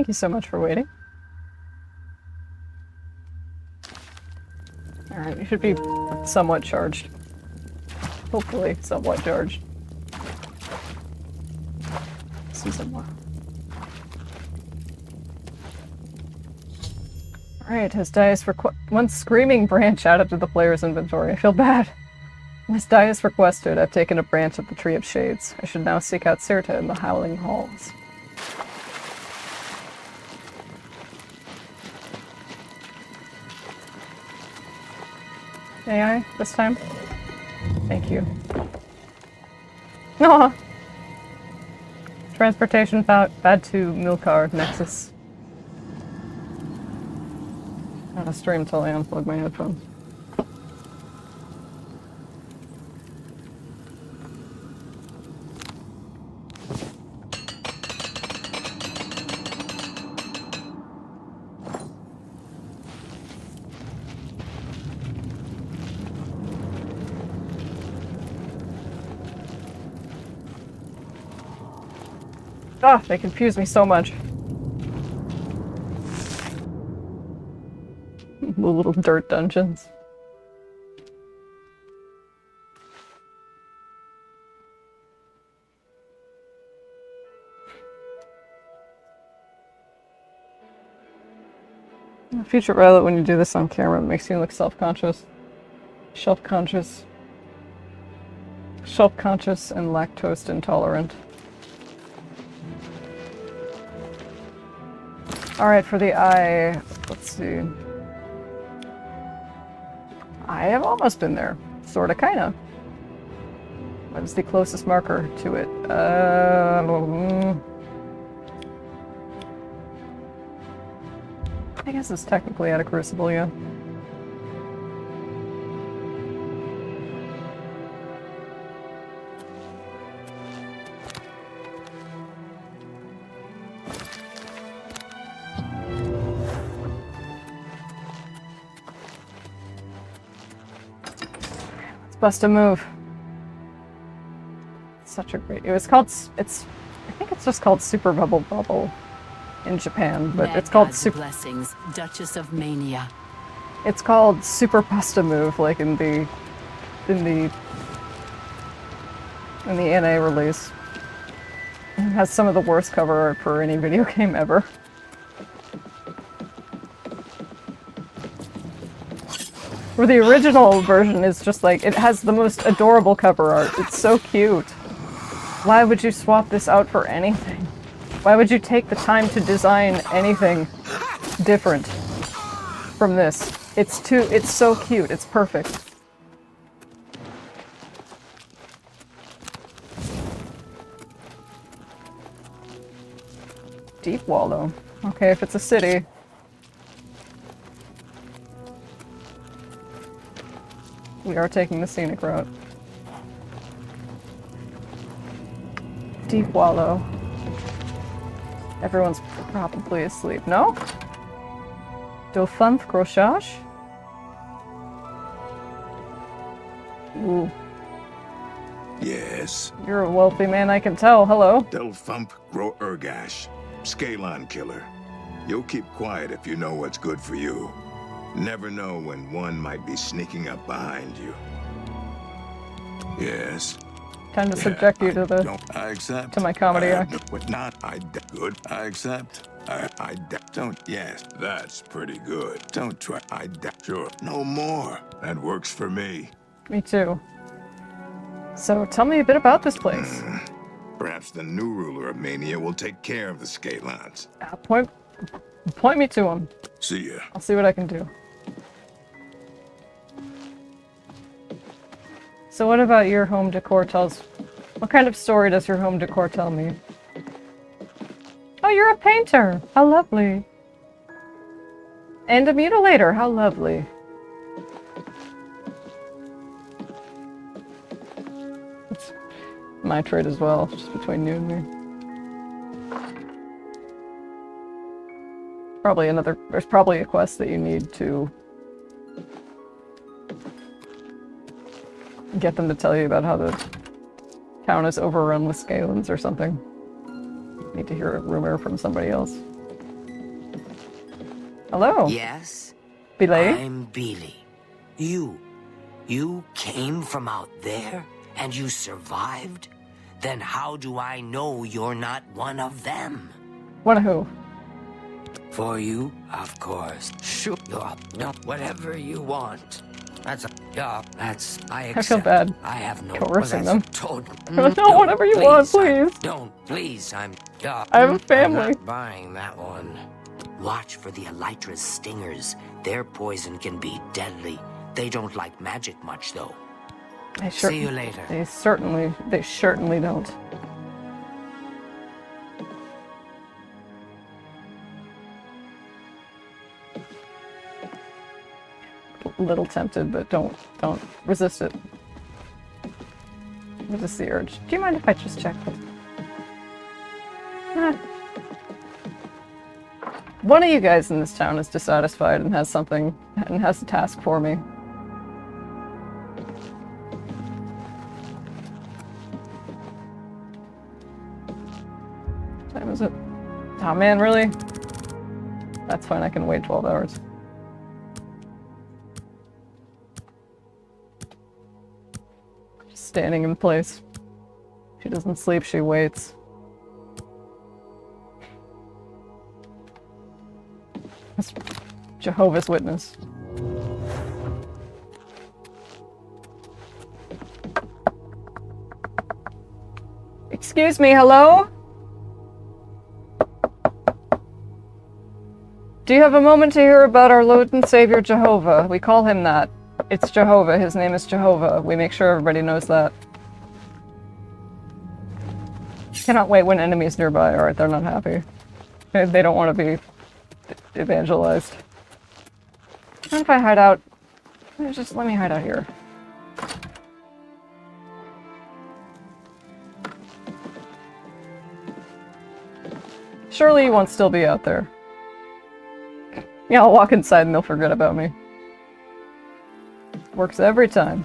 Thank you so much for waiting. Alright, you should be somewhat charged. Hopefully, somewhat charged. See some more. Alright, has Dias one screaming branch added to the player's inventory. I feel bad. As Dias requested, I've taken a branch of the Tree of Shades. I should now seek out Sirta in the Howling Halls. May I, this time? Thank you. Aw! Transportation bad to Milkar Nexus. Not a stream till I unplug my headphones. Ah, they confuse me so much. The little dirt dungeons. Future Violet, when you do this on camera, it makes you look self-conscious. Self-conscious. Self-conscious and lactose intolerant. Alright, for the eye, let's see. I have almost been there. Sorta, kinda. What is the closest marker to it? I guess it's technically at a crucible, yeah. Bust a move. Such a great. It was called. I think it's just called Super Bubble in Japan, but it's called Super Blessings, Duchess of Mania. It's called Super Busta Move, like in the NA release. It has some of the worst cover art for any video game ever. Where the original version is just like, it has the most adorable cover art. It's so cute. Why would you swap this out for anything? Why would you take the time to design anything different from this? It's so cute. It's perfect. Deep Wallow. Okay, if it's a city. We are taking the scenic route. Deep Wallow. Everyone's probably asleep. No? Dauphin Crochage? Ooh. Yes. You're a wealthy man, I can tell. Hello. Delfump Gro Urgash, Scalon killer. You'll keep quiet if you know what's good for you. Never know when one might be sneaking up behind you. Yes. Time to subject you to the I accept. to my comedy act. But not good. I accept. I don't. Yes, that's pretty good. Don't try. Sure. No more. That works for me. Me too. So tell me a bit about this place. Perhaps the new ruler of Mania will take care of the Scalons. Point me to him. See ya. I'll see what I can do. So what about your home decor tells... What kind of story does your home decor tell me? Oh, you're a painter! How lovely. And a mutilator! How lovely. It's my trade as well, just between you and me. There's probably a quest that you need to get them to tell you about how the town is overrun with Scalons or something. Need to hear a rumor from somebody else. Hello. Yes? Belay. I'm Beely. You came from out there, and you survived? Then how do I know you're not one of them? One of who? For you, of course. Sure. No, whatever you want. I accept. feel bad I have no coercing them. No, whatever you want, please. Please, I have a family. I'm not buying that one. Watch for the Elytra's stingers. Their poison can be deadly. They don't like magic much, though. See you later. They certainly don't. A little tempted, but don't resist it. Resist the urge. Do you mind if I just check this? One of you guys in this town is dissatisfied and has something and has a task for me. What time is it? Oh man, really? That's fine, I can wait 12 hours. Just standing in place. She doesn't sleep, she waits. That's Jehovah's Witness. Excuse me, hello? Do you have a moment to hear about our Lord and Savior Jehovah? We call him that. It's Jehovah. His name is Jehovah. We make sure everybody knows that. Cannot wait when enemies nearby. Alright, they're not happy. They don't want to be evangelized. What if I hide out? Just let me hide out here. Surely you won't still be out there. Yeah, I'll walk inside and they'll forget about me. Works every time.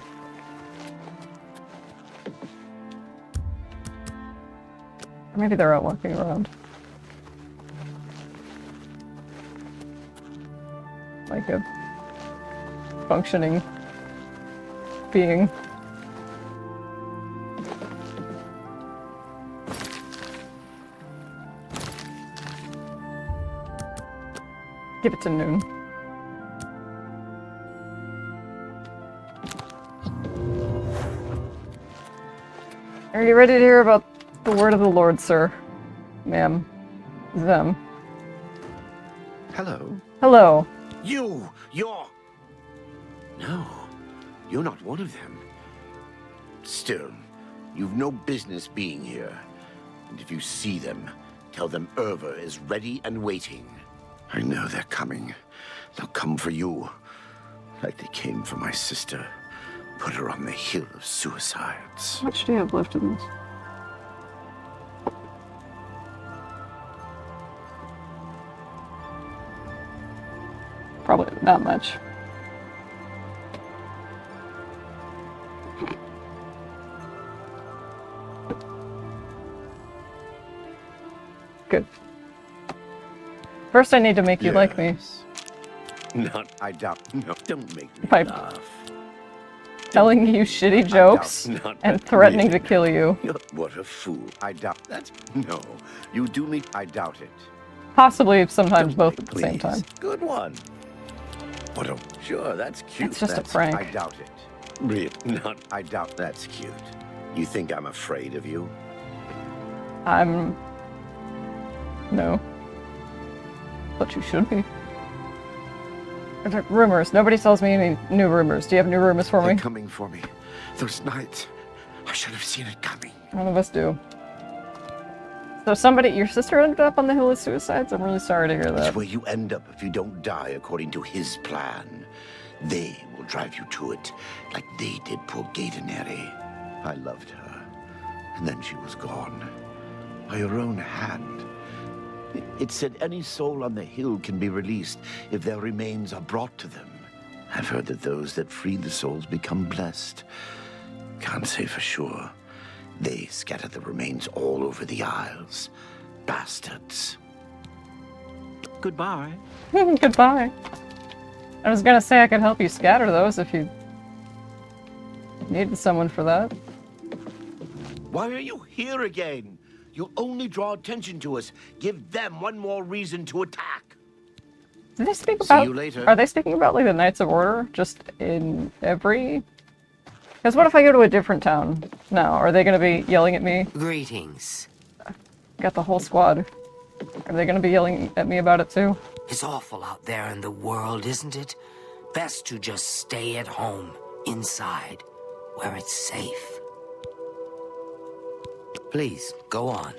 Or maybe they're out walking around. Like a functioning being. Give it to noon. Are you ready to hear about the word of the Lord, sir? Ma'am. Them. Hello. Hello. You're... No, you're not one of them. Still, you've no business being here. And if you see them, tell them Erva is ready and waiting. I know they're coming. They'll come for you. Like they came for my sister. Put her on the hill of suicides. How much do you have left in this? Probably not much. Good. First I need to make you like me. Not, I doubt. No, don't make me By laugh. telling you shitty jokes not and that threatening really. to kill you. What a fool. I doubt that's... No, you do me... I doubt it. Possibly sometimes Don't both make, at the same please. time. Good one. What a... Sure, that's cute. It's just a That's- prank. I doubt it. Really? Not... I doubt that's cute. You think I'm afraid of you? No. But you should be. Rumors. Nobody tells me any new rumors. Do you have new rumors for They're me? coming for me. Those nights. I should have seen it coming. None of us do. So your sister ended up on the Hill of Suicides? I'm really sorry to hear that. That's where you end up if you don't die according to his plan. They will drive you to it, like they did poor Gaideneri. I loved her, and then she was gone. By her own hand. It said any soul on the hill can be released if their remains are brought to them. I've heard that those that free the souls become blessed. Can't say for sure. They scatter the remains all over the Isles. Bastards. Goodbye. Goodbye. I was gonna say I could help you scatter those if you needed someone for that. Why are you here again? You'll only draw attention to us. Give them one more reason to attack. Do they speak See about? you later. Are they speaking about like the Knights of Order just in every? Because what if I go to a different town now? Are they gonna be yelling at me? Greetings. Got the whole squad. Are they gonna be yelling at me about it too? It's awful out there in the world, isn't it? Best to just stay at home, inside, where it's safe. Please, go on.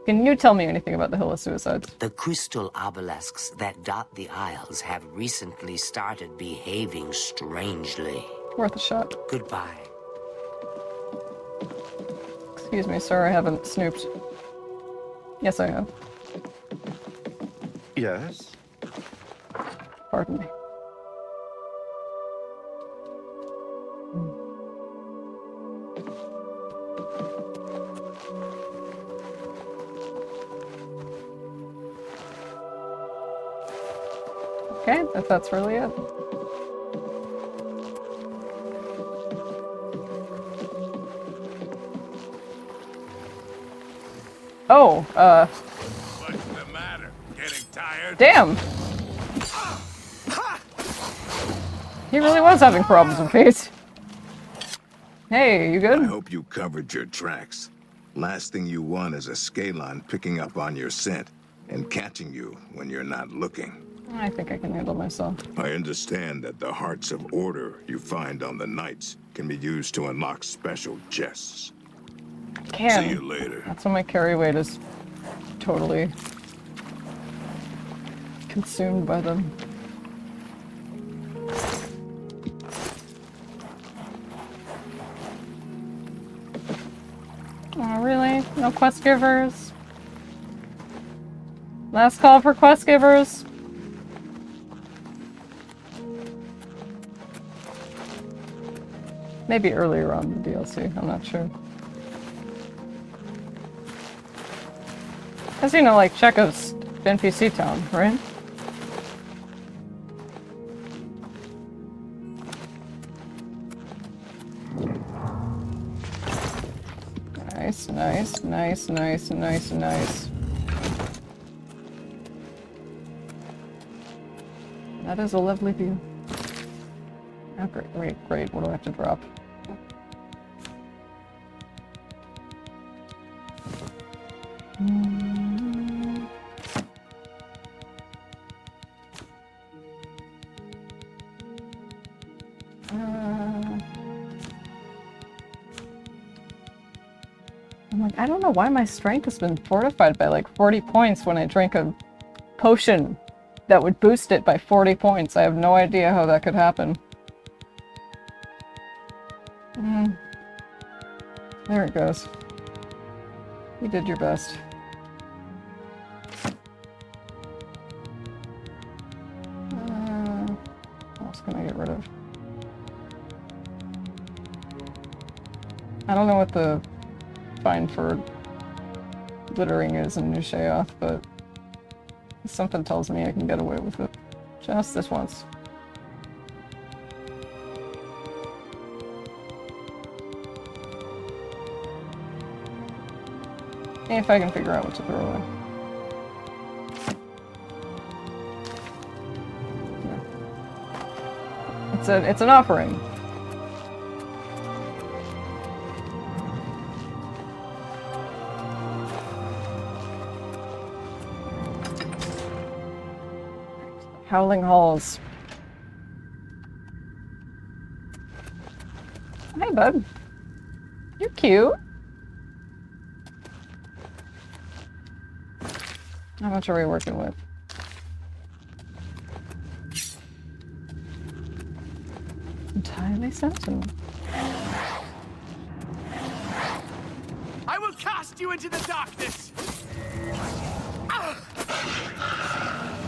Can you tell me anything about the Hill of Suicides? The crystal obelisks that dot the Isles have recently started behaving strangely. Worth a shot. Goodbye. Excuse me, sir, I haven't snooped. Yes, I have. Yes? Pardon me. Okay, if that's really it. Oh, What's the matter? Getting tired? damn! He really was having problems with Pete. Hey, you I good? hope you covered your tracks. Last thing you want is a Scalon picking up on your scent and catching you when you're not looking. I think I can handle myself. I understand that the Hearts of Order you find on the Knights can be used to unlock special chests. Can. See you later. That's when my carry weight is totally consumed by them. Oh, really? No quest givers? Last call for quest givers? Maybe earlier on in the DLC, I'm not sure. Because, you know, like, Chekhov's NPC town, right? Nice, nice, nice, nice, nice, nice. That is a lovely view. Oh, great, great, great. What do I have to drop? I'm like, I don't know why my strength has been fortified by like 40 points when I drank a potion that would boost it by 40 points. I have no idea how that could happen. There it goes. You did your best. What else can I get rid of? I don't know what the fine for littering is in New Sheogorath, but something tells me I can get away with it. Just this once. If I can figure out what to throw away. Yeah. It's an offering. Howling Halls. Hey, bud. You're cute. How much are we working with? Entirely sensible. I will cast you into the darkness!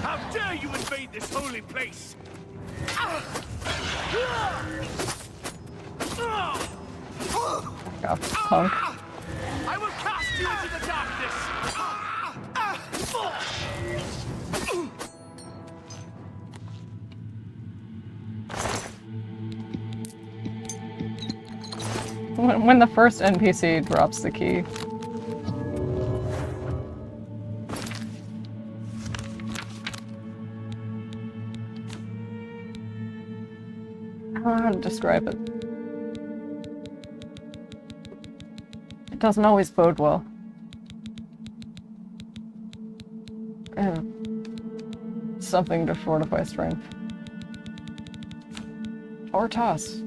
How dare you invade this holy place! Back off, punk. I will cast you into the darkness! When the first NPC drops the key. I don't know how to describe it. It doesn't always bode well. Something to fortify strength. Or toss.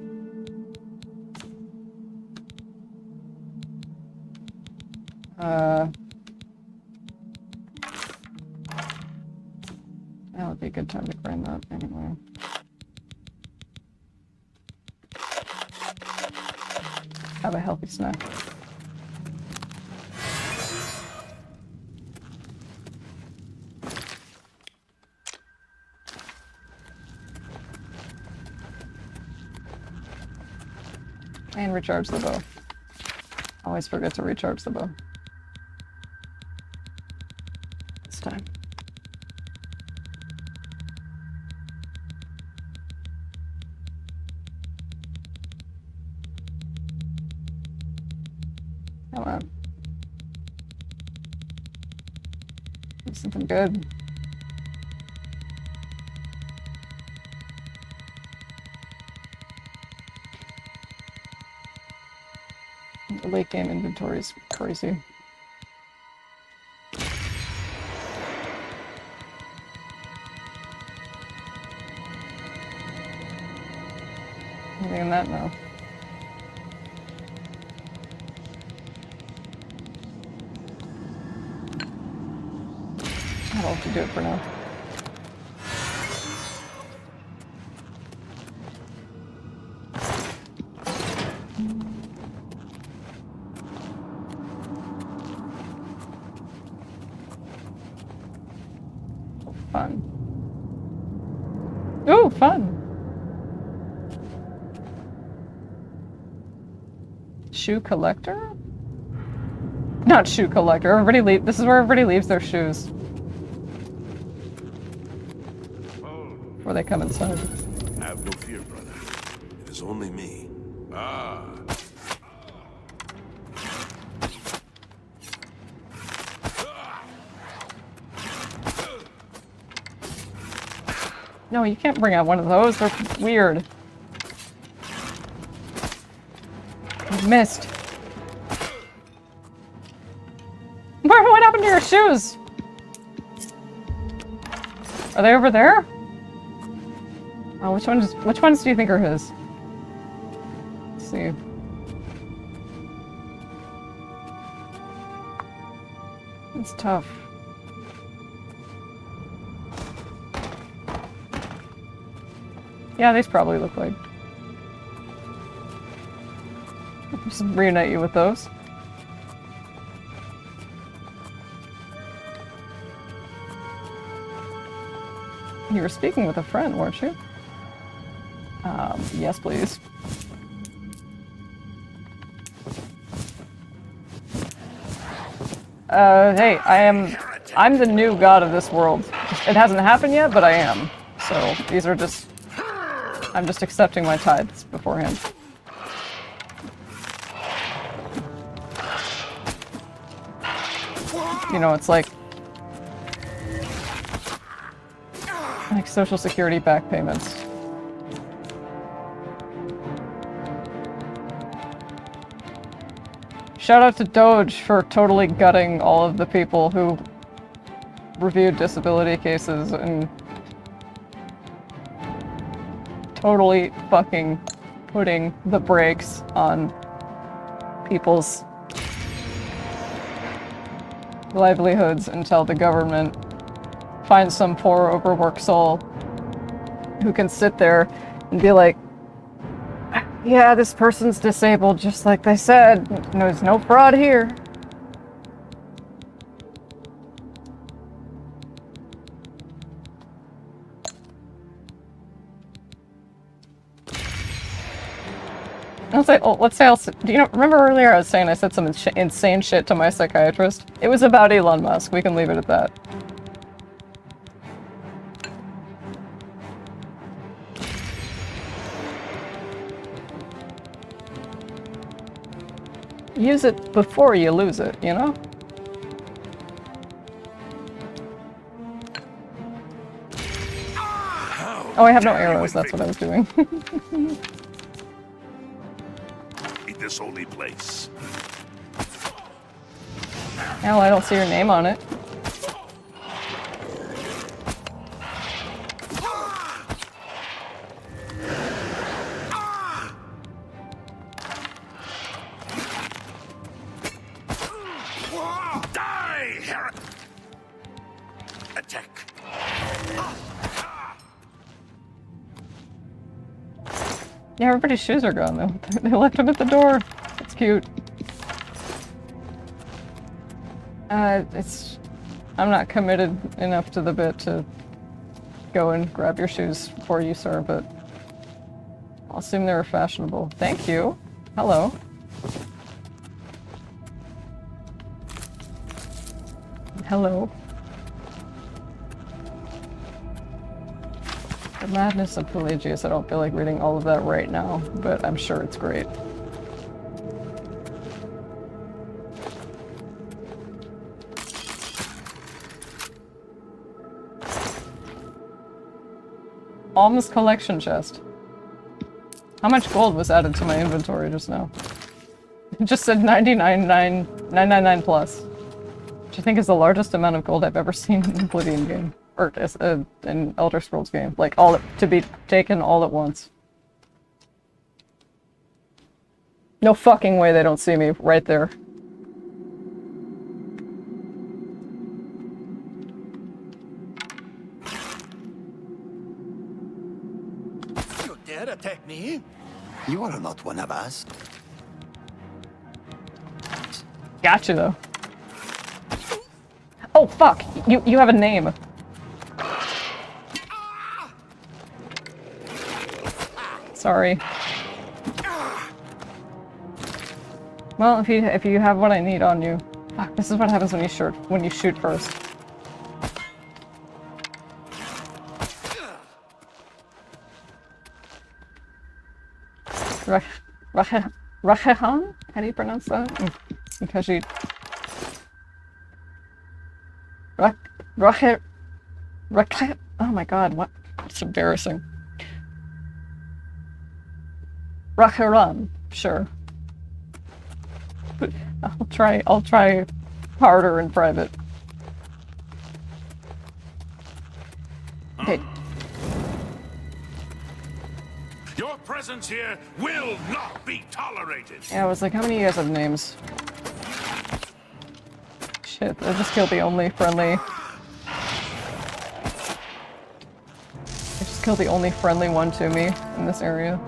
That would be a good time to grind that anyway. Have a healthy snack. And recharge the bow. Always forget to recharge the bow. This time. Come on. Do something good. The late game inventory is crazy. Anything in that? No. That'll have to do it for now. Fun. Ooh, fun! Shoe collector? Not shoe collector. Everybody leave. This is where everybody leaves their shoes. Before they come inside. Have no fear, brother. It is only me. Ah. No, you can't bring out one of those. They're weird. You missed. What happened to your shoes? Are they over there? Oh, which ones do you think are his? Let's see. It's tough. Yeah, these probably look like. Just reunite you with those. You were speaking with a friend, weren't you? Yes, please. Hey, I'm the new god of this world. It hasn't happened yet, but I am. So, these are just... I'm just accepting my tithes beforehand. You know, it's like Social Security back payments. Shout out to Doge for totally gutting all of the people who reviewed disability cases and totally fucking putting the brakes on people's livelihoods until the government finds some poor overworked soul who can sit there and be like, yeah, this person's disabled just like they said. There's no fraud here. Do you know, remember earlier I was saying I said some insane shit to my psychiatrist? It was about Elon Musk. We can leave it at that. use it before you lose it, you know? Oh, I have no arrows, that's what I was doing. In this holy place. Hell, I don't see your name on it. Die, Herrick! Attack. Yeah, everybody's shoes are gone though. They left them at the door. That's cute. I'm not committed enough to the bit to go and grab your shoes for you, sir, but I'll assume they were fashionable. Thank you. Hello. Hello. The Madness of Pelagius. I don't feel like reading all of that right now, but I'm sure it's great. Alm's collection chest. How much gold was added to my inventory just now? It just said 999 plus. Which I think is the largest amount of gold I've ever seen in an Oblivion game. Or an Elder Scrolls game. Like, to be taken all at once. No fucking way they don't see me right there. You dare attack me? You are not one of us. Gotcha, though. Oh, fuck! You have a name. Sorry. Well, if you have what I need on you. Fuck, this is what happens when you shoot first. Rachehan? How do you pronounce that? Because you... Rache... Oh my god, what? It's embarrassing. Racheran, sure. But I'll try harder in private. Okay. Your presence here will not be tolerated. Yeah, I was like, how many of you guys have names? Shit, I just killed the only friendly... I just killed the only friendly one to me in this area.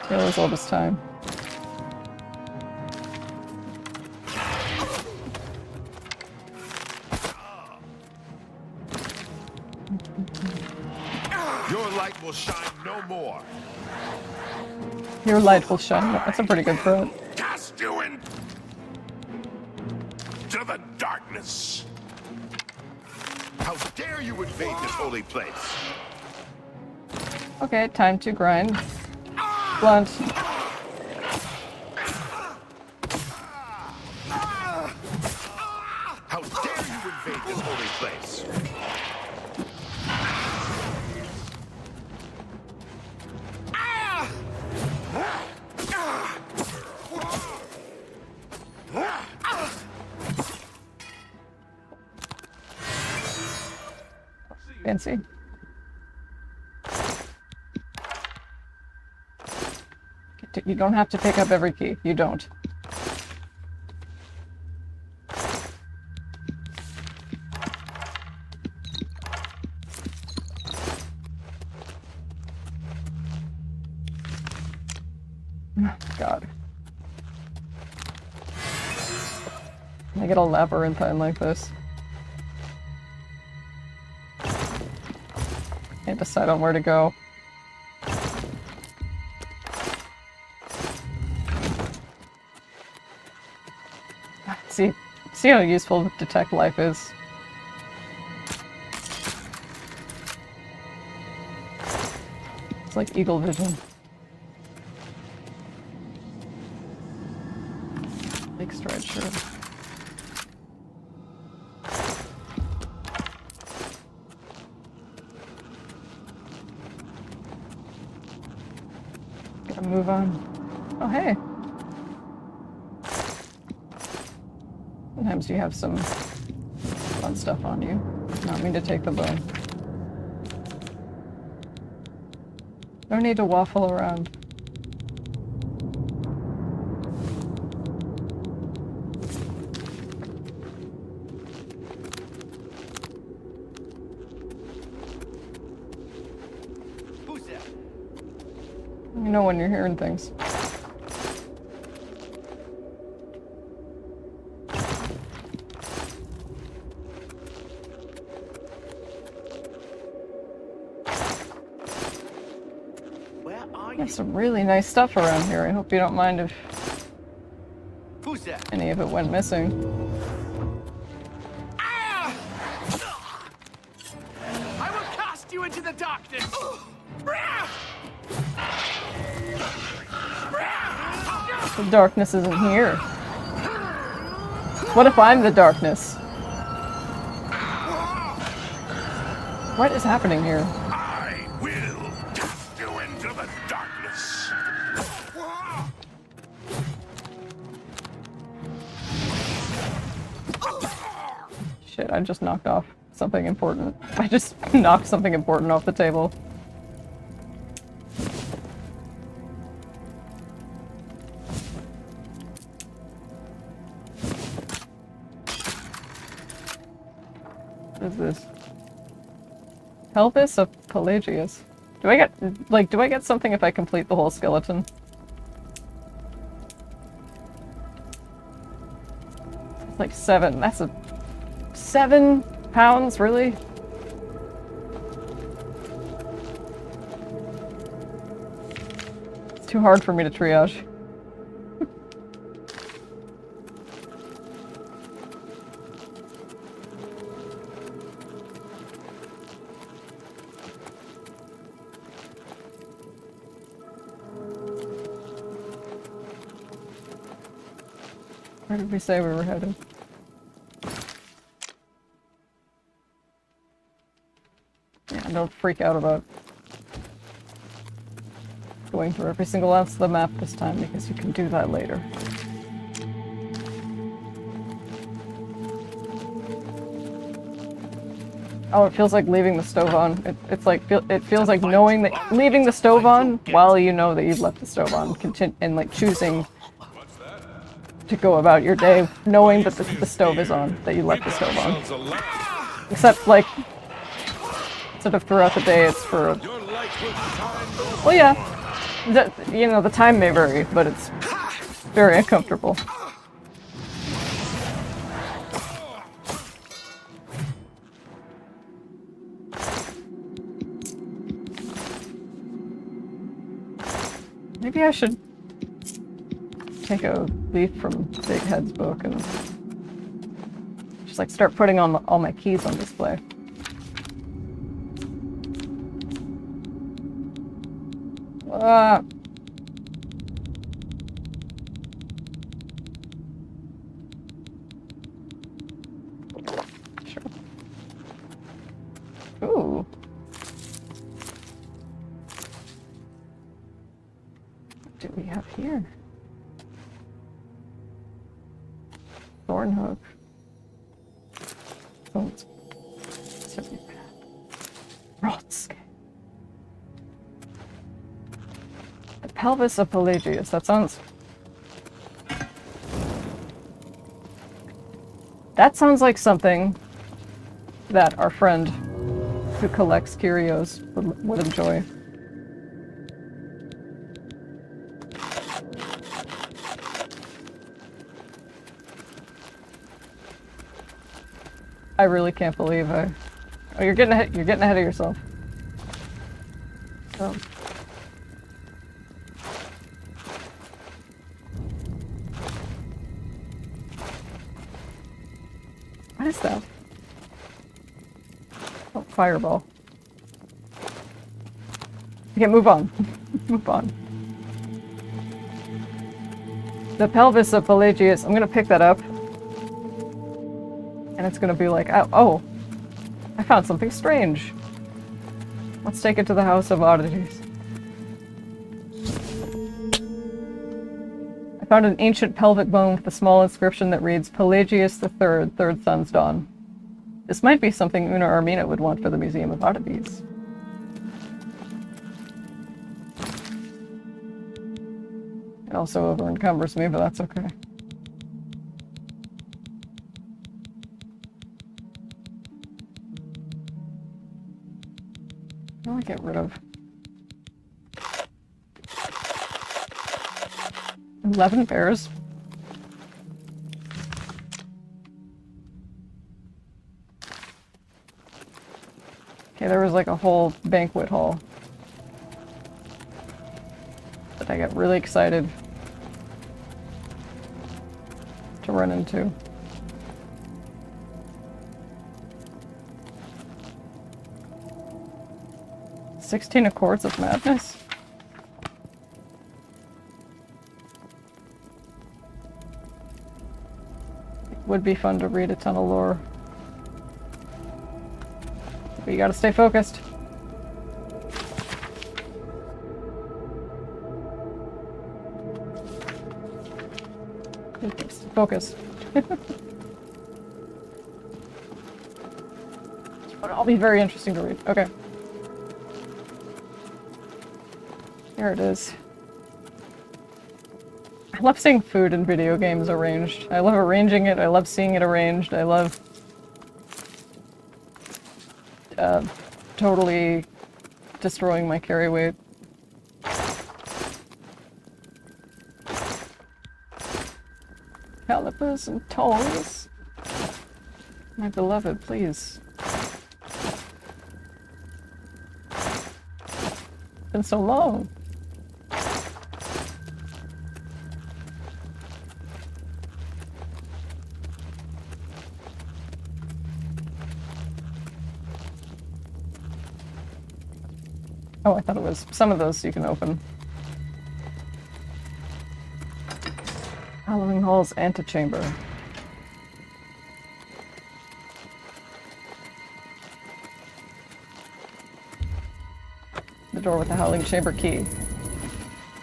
Kill us all this time. Your light will shine no more. Your light will shine. That's a pretty good threat. Cast you in to the darkness. How dare you invade this holy place? Okay, time to grind. Blunt. How dare you invade this holy place? Fancy. You don't have to pick up every key. You don't. God. I get a labyrinthine like this. Can't decide on where to go. See how useful detect life is. It's like eagle vision. Big stretch, sure. Gotta move on. Oh, hey. Sometimes you have some fun stuff on you. Not mean to take the bone. No need to waffle around. Who's that? You know when you're hearing things. There's some really nice stuff around here. I hope you don't mind if Who's that? any of it went missing. I will cast you into the darkness. The darkness isn't here. What if I'm the darkness? What is happening here? I will cast you into the darkness. Shit, I just knocked off something important. I just knocked something important off the table. What is this? Pelvis of Pelagius. Do I get something if I complete the whole skeleton? It's like 7. That's a 7 pounds, really? It's too hard for me to triage. Where did we say we were headed? Yeah, don't freak out about going through every single ounce of the map this time, because you can do that later. Oh, it feels like leaving the stove on. It feels like knowing that leaving the stove on while you know that you've left the stove on, and like choosing to go about your day knowing that the stove is on, that you left the stove on. Except, like, sort of throughout the day it's for... Well, yeah. You know, the time may vary, but it's very uncomfortable. Maybe I should take a leaf from Big Head's book and just like start putting on all my keys on display. Sure. Ooh. What do we have here? Thorn hook. Thorns. Rotsk. The pelvis of Pelagius. That sounds like something that our friend who collects curios would enjoy. I really can't believe I... Oh, you're getting ahead of yourself. Oh. What is that? Oh, fireball. Okay, move on. Move on. The pelvis of Pelagius. I'm gonna pick that up. And it's gonna be like, oh, I found something strange. Let's take it to the House of Oddities. I found an ancient pelvic bone with a small inscription that reads, Pelagius III, third son's dawn. This might be something Una Armina would want for the Museum of Oddities. It also over encumbers me, but that's okay. What do I get rid of? 11 pairs. Okay, there was like a whole banquet hall that I got really excited to run into. "16 Accords of Madness?" It would be fun to read a ton of lore. But you gotta stay focused. Focus. But it'll be very interesting to read. Okay. There it is. I love seeing food in video games arranged. I love arranging it. I love seeing it arranged. I love totally destroying my carry weight. Calipers and tongs. My beloved, please. Been so long. Oh, I thought it was some of those you can open. Hallowing Hall's antechamber. The door with the Howling Chamber key.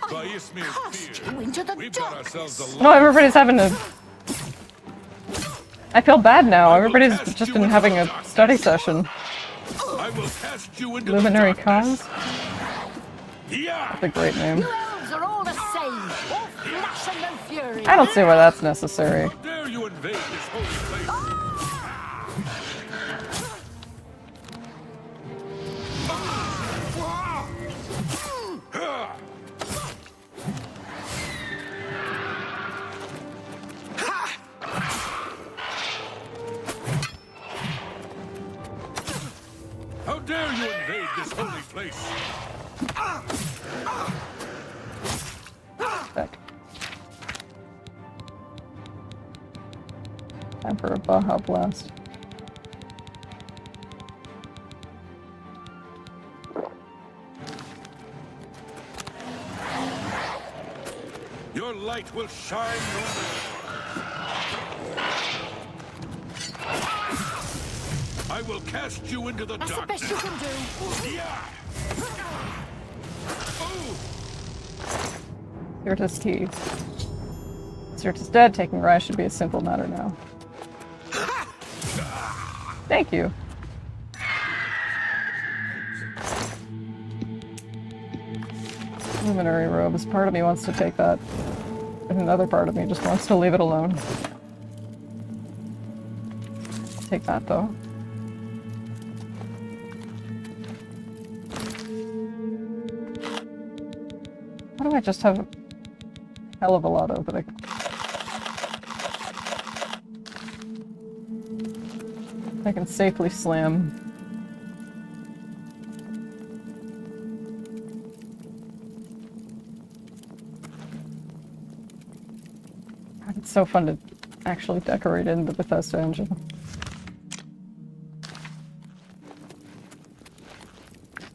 Cast you into the darkness. No, everybody's having a... I feel bad now. Everybody's just been having a study session. I will cast you into Luminary the Cause? Yeah. That's a great name. You elves are all the same, all flesh and no fury. I don't see why that's necessary. How dare you invade this holy place? How dare you invade this holy place? Back. Time for a Baja Blast. Your light will shine no more. I will cast you into the That's the darkness. best you can do. Yeah. Oh. Sirtis key. Sirtis dead, taking Rise should be a simple matter now. Thank you. Luminary robes. Part of me wants to take that. And another part of me just wants to leave it alone. Take that though. Why do I just have a hell of a lot of that I can safely slam? God, it's so fun to actually decorate in the Bethesda engine.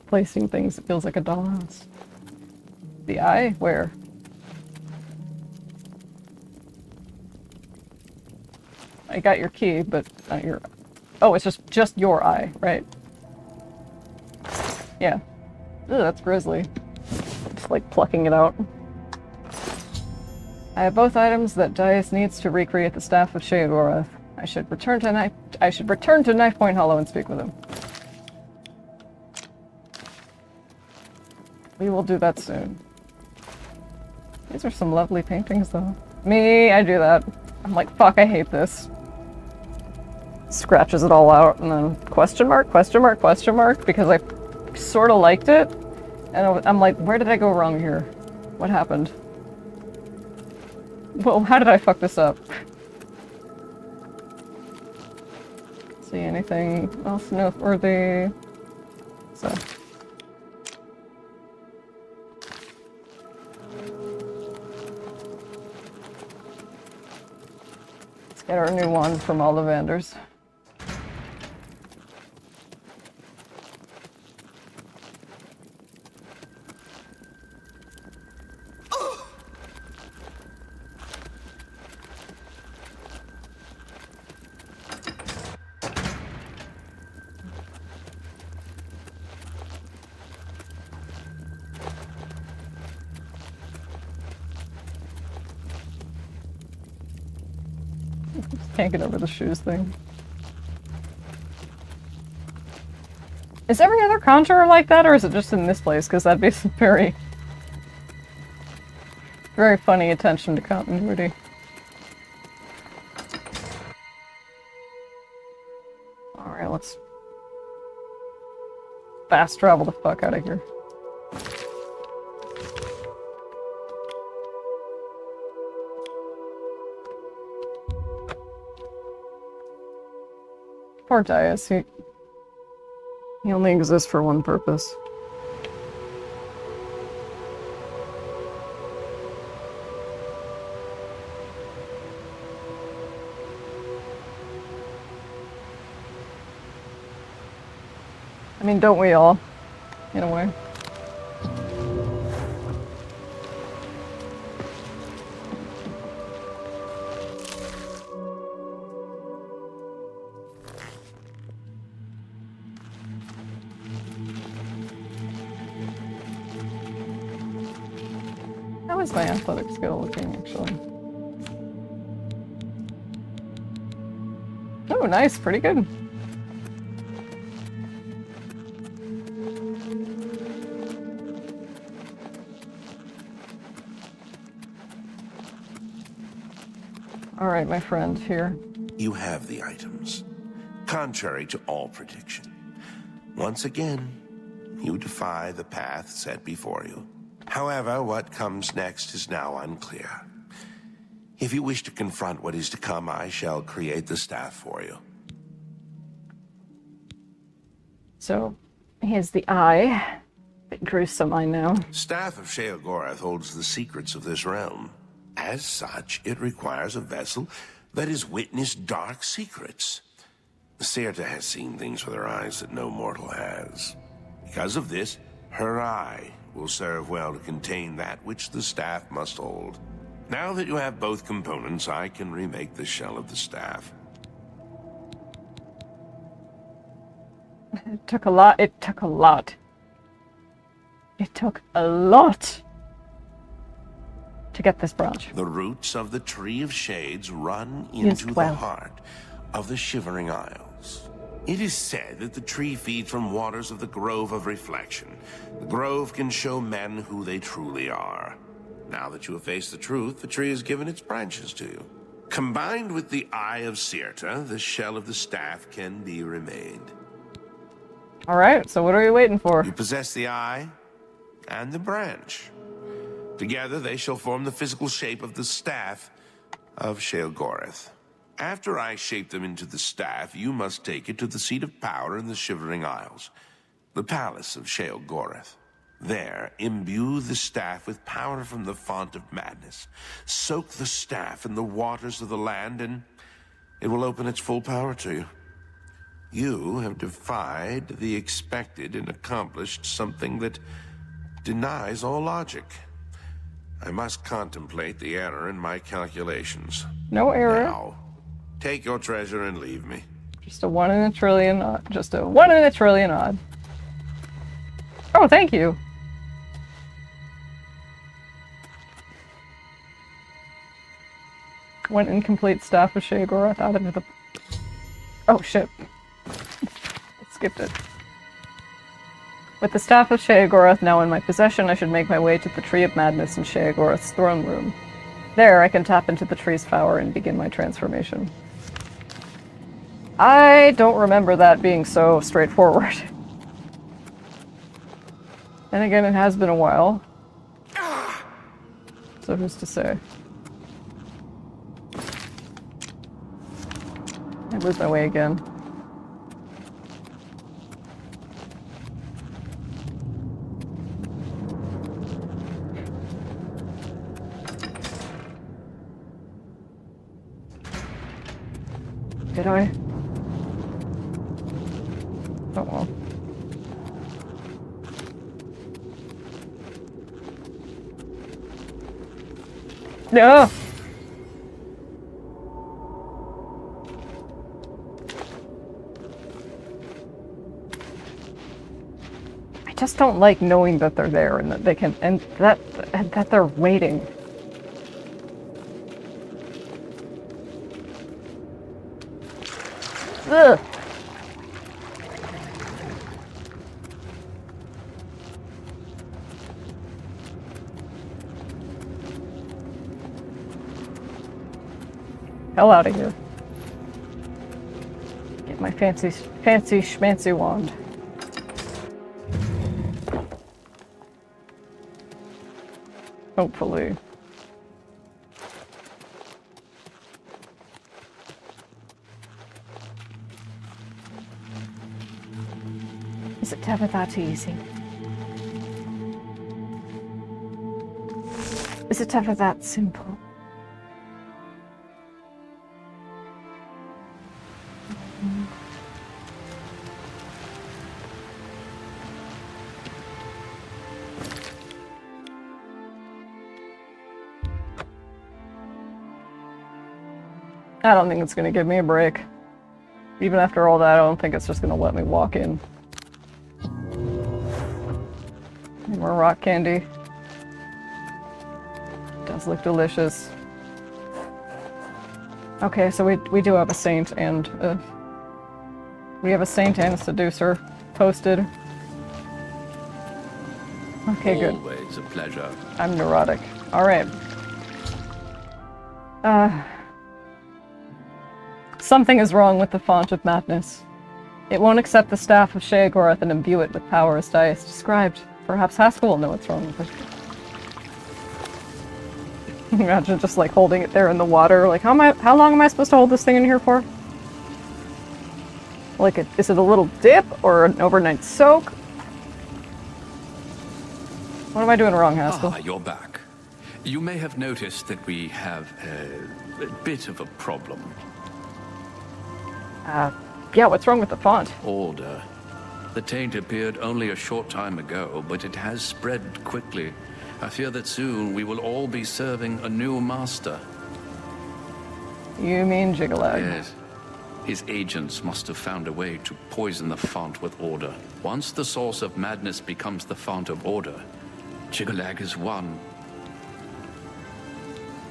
Placing things, it feels like a dollhouse. The eye? Where? I got your key, but not your... Oh, it's just your eye, right? Yeah. Ooh, that's grisly. Just like plucking it out. I have both items that Dias needs to recreate the staff of sheogorath. I should return to Knife Point Hollow and speak with him. We will do that soon. These are some lovely paintings, though. Me, I do that. I'm like, fuck, I hate this. Scratches it all out, and then question mark, question mark, question mark, because I sort of liked it. And I'm like, where did I go wrong here? What happened? Well, how did I fuck this up? See anything else noteworthy? So. Let's get our new one from all the vendors. Can't get over the shoes thing. Is every other conjurer like that, or is it just in this place? Because that'd be some very, very funny attention to continuity. Alright, let's fast travel the fuck out of here. Poor Dias, he only exists for one purpose. I mean, don't we all, in a way? How is my athletic skill looking, actually? Oh, nice. Pretty good. All right, my friend, here. You have the items, contrary to all prediction. Once again, you defy the path set before you. However, what comes next is now unclear. If you wish to confront what is to come, I shall create the staff for you. So, here's the eye. Bit gruesome, I know. Staff of sheogorath holds the secrets of this realm. As such, it requires a vessel that has witnessed dark secrets. Sirta has seen things with her eyes that no mortal has. Because of this, her eye will serve well to contain that which the staff must hold. Now that you have both components, I can remake the shell of the staff. It took a lot. It took a lot. It took a lot to get this branch. The roots of the Tree of Shades run into the heart of the Shivering Isles. It is said that the tree feeds from waters of the Grove of Reflection. The Grove can show men who they truly are. Now that you have faced the truth, the tree has given its branches to you. Combined with the Eye of Sirta, the shell of the staff can be remade. All right, so what are we waiting for? You possess the eye and the branch. Together, they shall form the physical shape of the staff of sheogorath. After I shape them into the staff, you must take it to the seat of power in the Shivering Isles, the palace of sheogorath. There, imbue the staff with power from the font of madness. Soak the staff in the waters of the land, and it will open its full power to you. You have defied the expected and accomplished something that denies all logic. I must contemplate the error in my calculations. No error. Now, Take your treasure and leave me. Just a 1 in a trillion odd. Just a 1 in a trillion odd. Oh, thank you. One incomplete staff of sheogorath out into the... Oh, shit. Skipped it. With the staff of sheogorath now in my possession, I should make my way to the Tree of Madness in sheogorath's throne room. There, I can tap into the tree's power and begin my transformation. I don't remember that being so straightforward. And again, it has been a while. So who's to say? I lose my way again. Did I? Oh well. No! I just don't like knowing that they're there and that they can, and that they're waiting. Ugh. Hell out of here. Get my fancy schmancy wand. Hopefully. Is it ever that easy? Is it ever that simple? I don't think it's gonna give me a break. Even after all that, I don't think it's just gonna let me walk in. More rock candy. Does look delicious. Okay, so we do have a saint and we have a saint and a seducer posted. Okay, good. Always a pleasure. I'm neurotic. All right. Something is wrong with the Font of Madness. It won't accept the staff of sheogorath and imbue it with power as Dias described. Perhaps Haskell will know what's wrong with it. Imagine just like holding it there in the water. Like, how long am I supposed to hold this thing in here for? Like, is it a little dip or an overnight soak? What am I doing wrong, Haskell? Ah, you're back. You may have noticed that we have a bit of a problem. Yeah, what's wrong with the font? Order. The taint appeared only a short time ago, but it has spread quickly. I fear that soon we will all be serving a new master. You mean Jigalag? Yes. His agents must have found a way to poison the font with order. Once the source of madness becomes the font of order, Jigalag is won.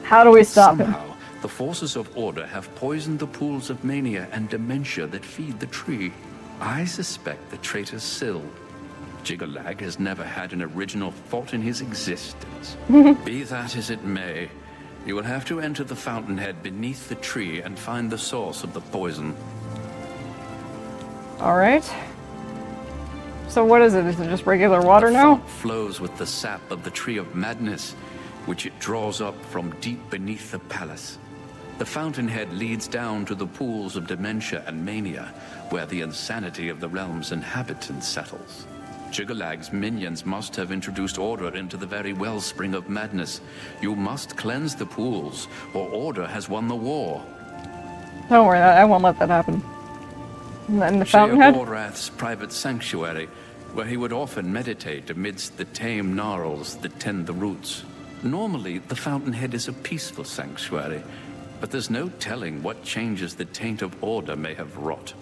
How do we stop him? Somehow, the forces of order have poisoned the pools of mania and dementia that feed the tree. I suspect the traitor Syl. Jigalag has never had an original thought in his existence. Be that as it may, you will have to enter the fountainhead beneath the tree and find the source of the poison. Alright. So what is it? Is it just regular water now? The font flows with the sap of the Tree of Madness, which it draws up from deep beneath the palace. The fountainhead leads down to the pools of dementia and mania, where the insanity of the realm's inhabitants settles. Jigalag's minions must have introduced order into the very wellspring of madness. You must cleanse the pools, or order has won the war. Don't worry, I won't let that happen. And the fountainhead? sheogorath's private sanctuary, where he would often meditate amidst the tame gnarls that tend the roots. Normally, the fountainhead is a peaceful sanctuary, but there's no telling what changes the taint of order may have wrought.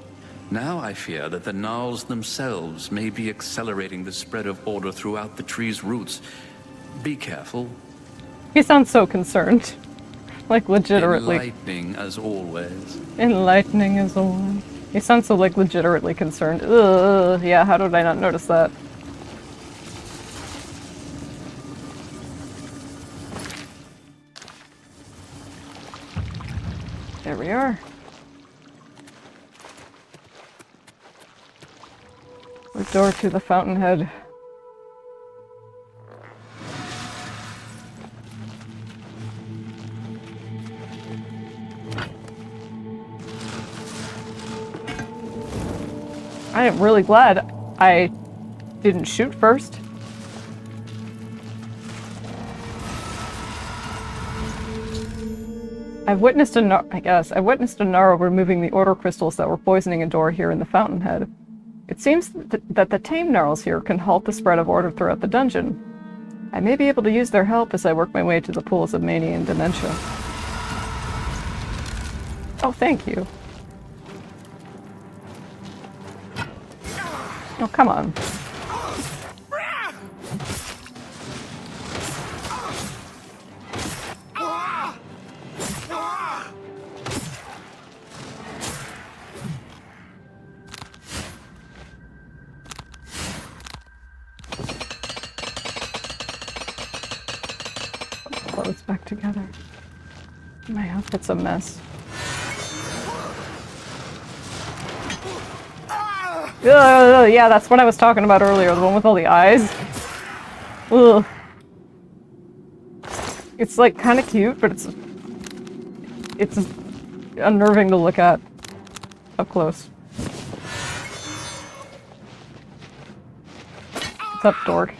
Now I fear that the gnarls themselves may be accelerating the spread of order throughout the tree's roots. Be careful. He sounds so concerned. Like, legitimately. Enlightening as always. Enlightening as always. He sounds so, like, legitimately concerned. Ugh, yeah, how did I not notice that? There we are. The door to the fountainhead. I am really glad I didn't shoot first. I've witnessed a Gnarl removing the order crystals that were poisoning a door here in the fountainhead. It seems that the tame Gnarls here can halt the spread of order throughout the dungeon. I may be able to use their help as I work my way to the pools of mania and dementia. Oh, thank you. Oh, come on. Clothes back together. My outfit's a mess. Yeah, that's what I was talking about earlier, the one with all the eyes. Ugh. It's like kind of cute, but it's unnerving to look at up close. What's up, dork?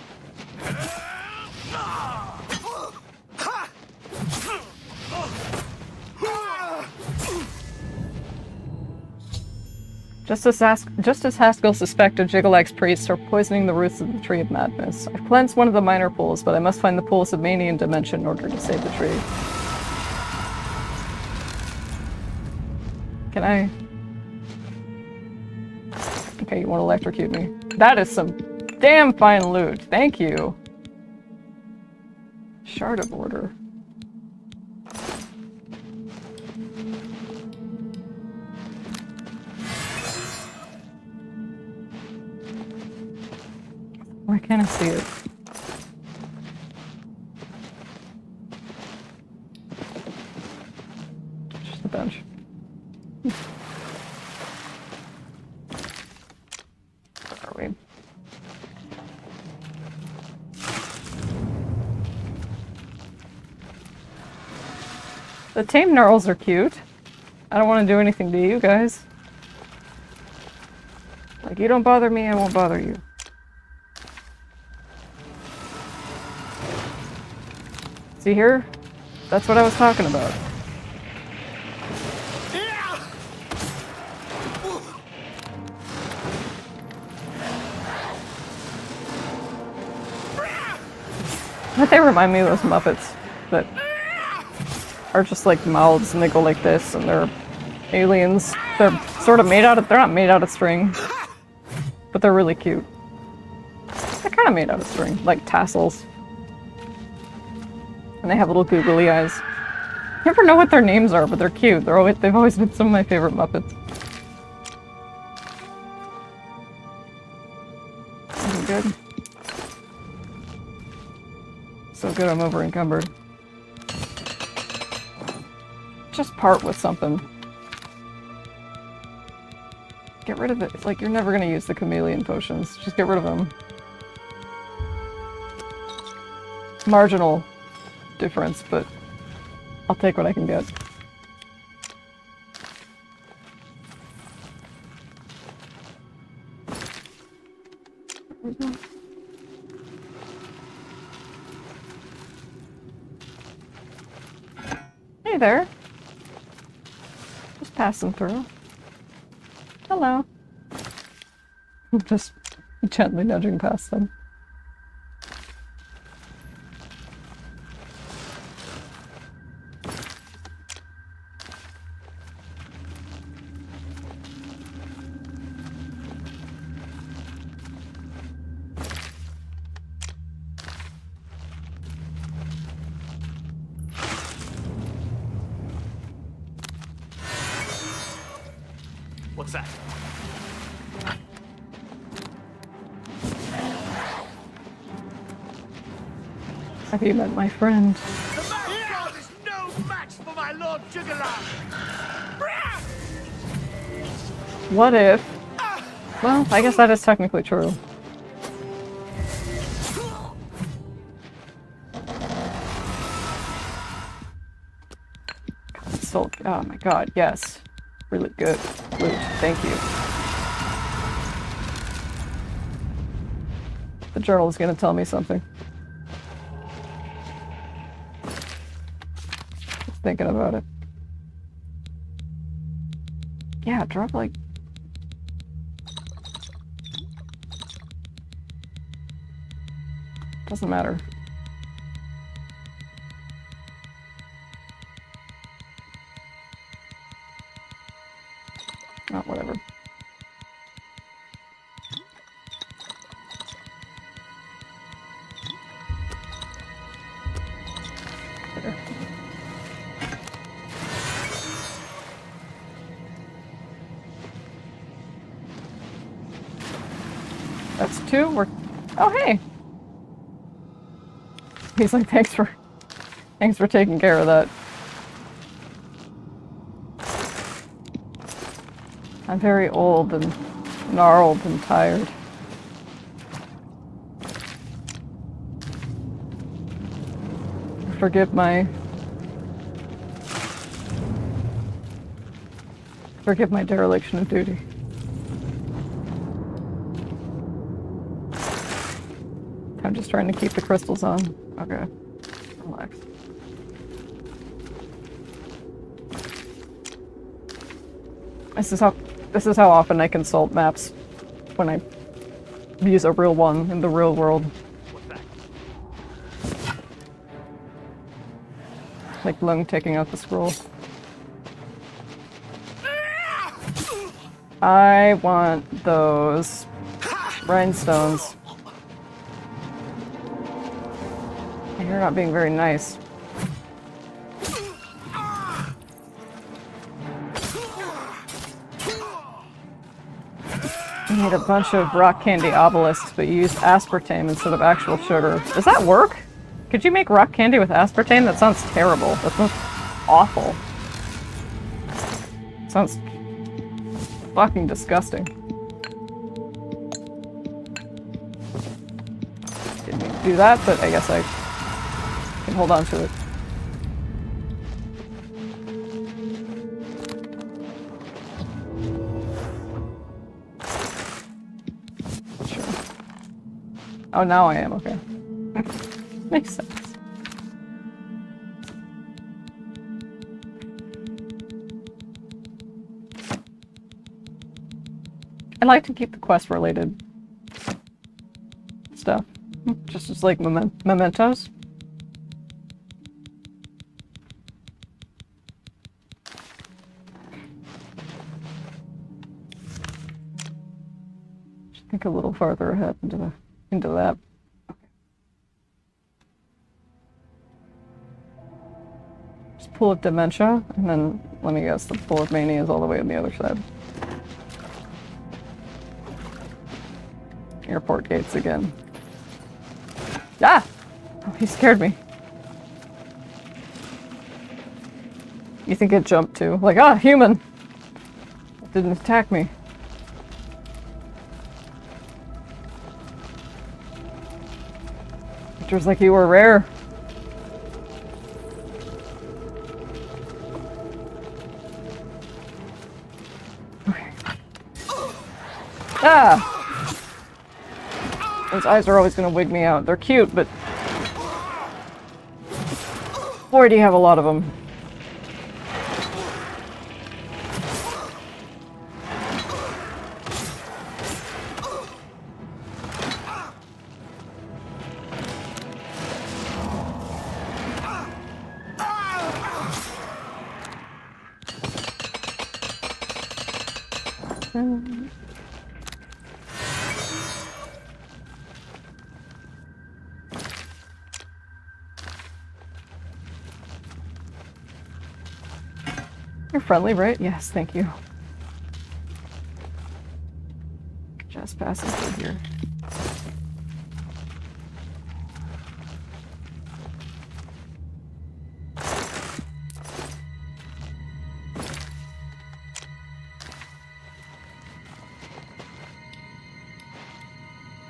Just as Haskell suspected, Jiggalag's priests are poisoning the roots of the Tree of Madness. I've cleansed one of the minor pools, but I must find the pools of Mania and Dimension in order to save the tree. Can I? Okay, you won't electrocute me. That is some damn fine loot. Thank you. Shard of Order. Why can't I see it? Just a bench. Where are we? The tame Gnarls are cute. I don't want to do anything to you guys. Like, you don't bother me, I won't bother you. See here? That's what I was talking about. But they remind me of those Muppets that are just like mouths and they go like this and they're aliens. They're sort of made out of, they're not made out of string, but they're really cute. They're kind of made out of string, like tassels. And they have little googly eyes. You never know what their names are, but they're cute. They've always been some of my favorite Muppets. Good. So good I'm over encumbered. Just part with something. Get rid of it. It's like you're never gonna use the chameleon potions. Just get rid of them. Marginal difference, but I'll take what I can get. Hey there. Just passing through. Hello. Just gently nudging past them. What's that? Have you met my friend? The mascot is no match for my Lord Juggalo! What if... Well, I guess that is technically true. God, oh my god, yes. Really good. Loot. Thank you. The journal is gonna tell me something. Just thinking about it. Yeah, drop like... Doesn't matter. Oh, whatever. There. That's 2. We're... Oh, hey! He's like, thanks for taking care of that. I'm very old and gnarled and tired. Forgive my dereliction of duty. I'm just trying to keep the crystals on. Okay. Relax. This is how often I consult maps when I use a real one in the real world. Like Lung taking out the scroll. I want those rhinestones. You're not being very nice. You made a bunch of rock candy obelisks, but you used aspartame instead of actual sugar. Does that work? Could you make rock candy with aspartame? That sounds terrible. That sounds awful. Sounds fucking disgusting. Didn't mean to do that, but I guess I can hold on to it. Sure. Oh, now I am, okay. Makes sense. I like to keep the quest-related stuff. Just like mementos. Just think a little farther ahead into that. Just Pool of Dementia, and then let me guess, the Pool of Mania is all the way on the other side. Airport gates again. Ah! Oh, he scared me. You think it jumped too? Like, ah, human! It didn't attack me. Pictures like you were rare. Okay. Ah! Those eyes are always gonna wig me out. They're cute, but... boy, do you have a lot of them. You're friendly, right? Yes, thank you. just passing through here.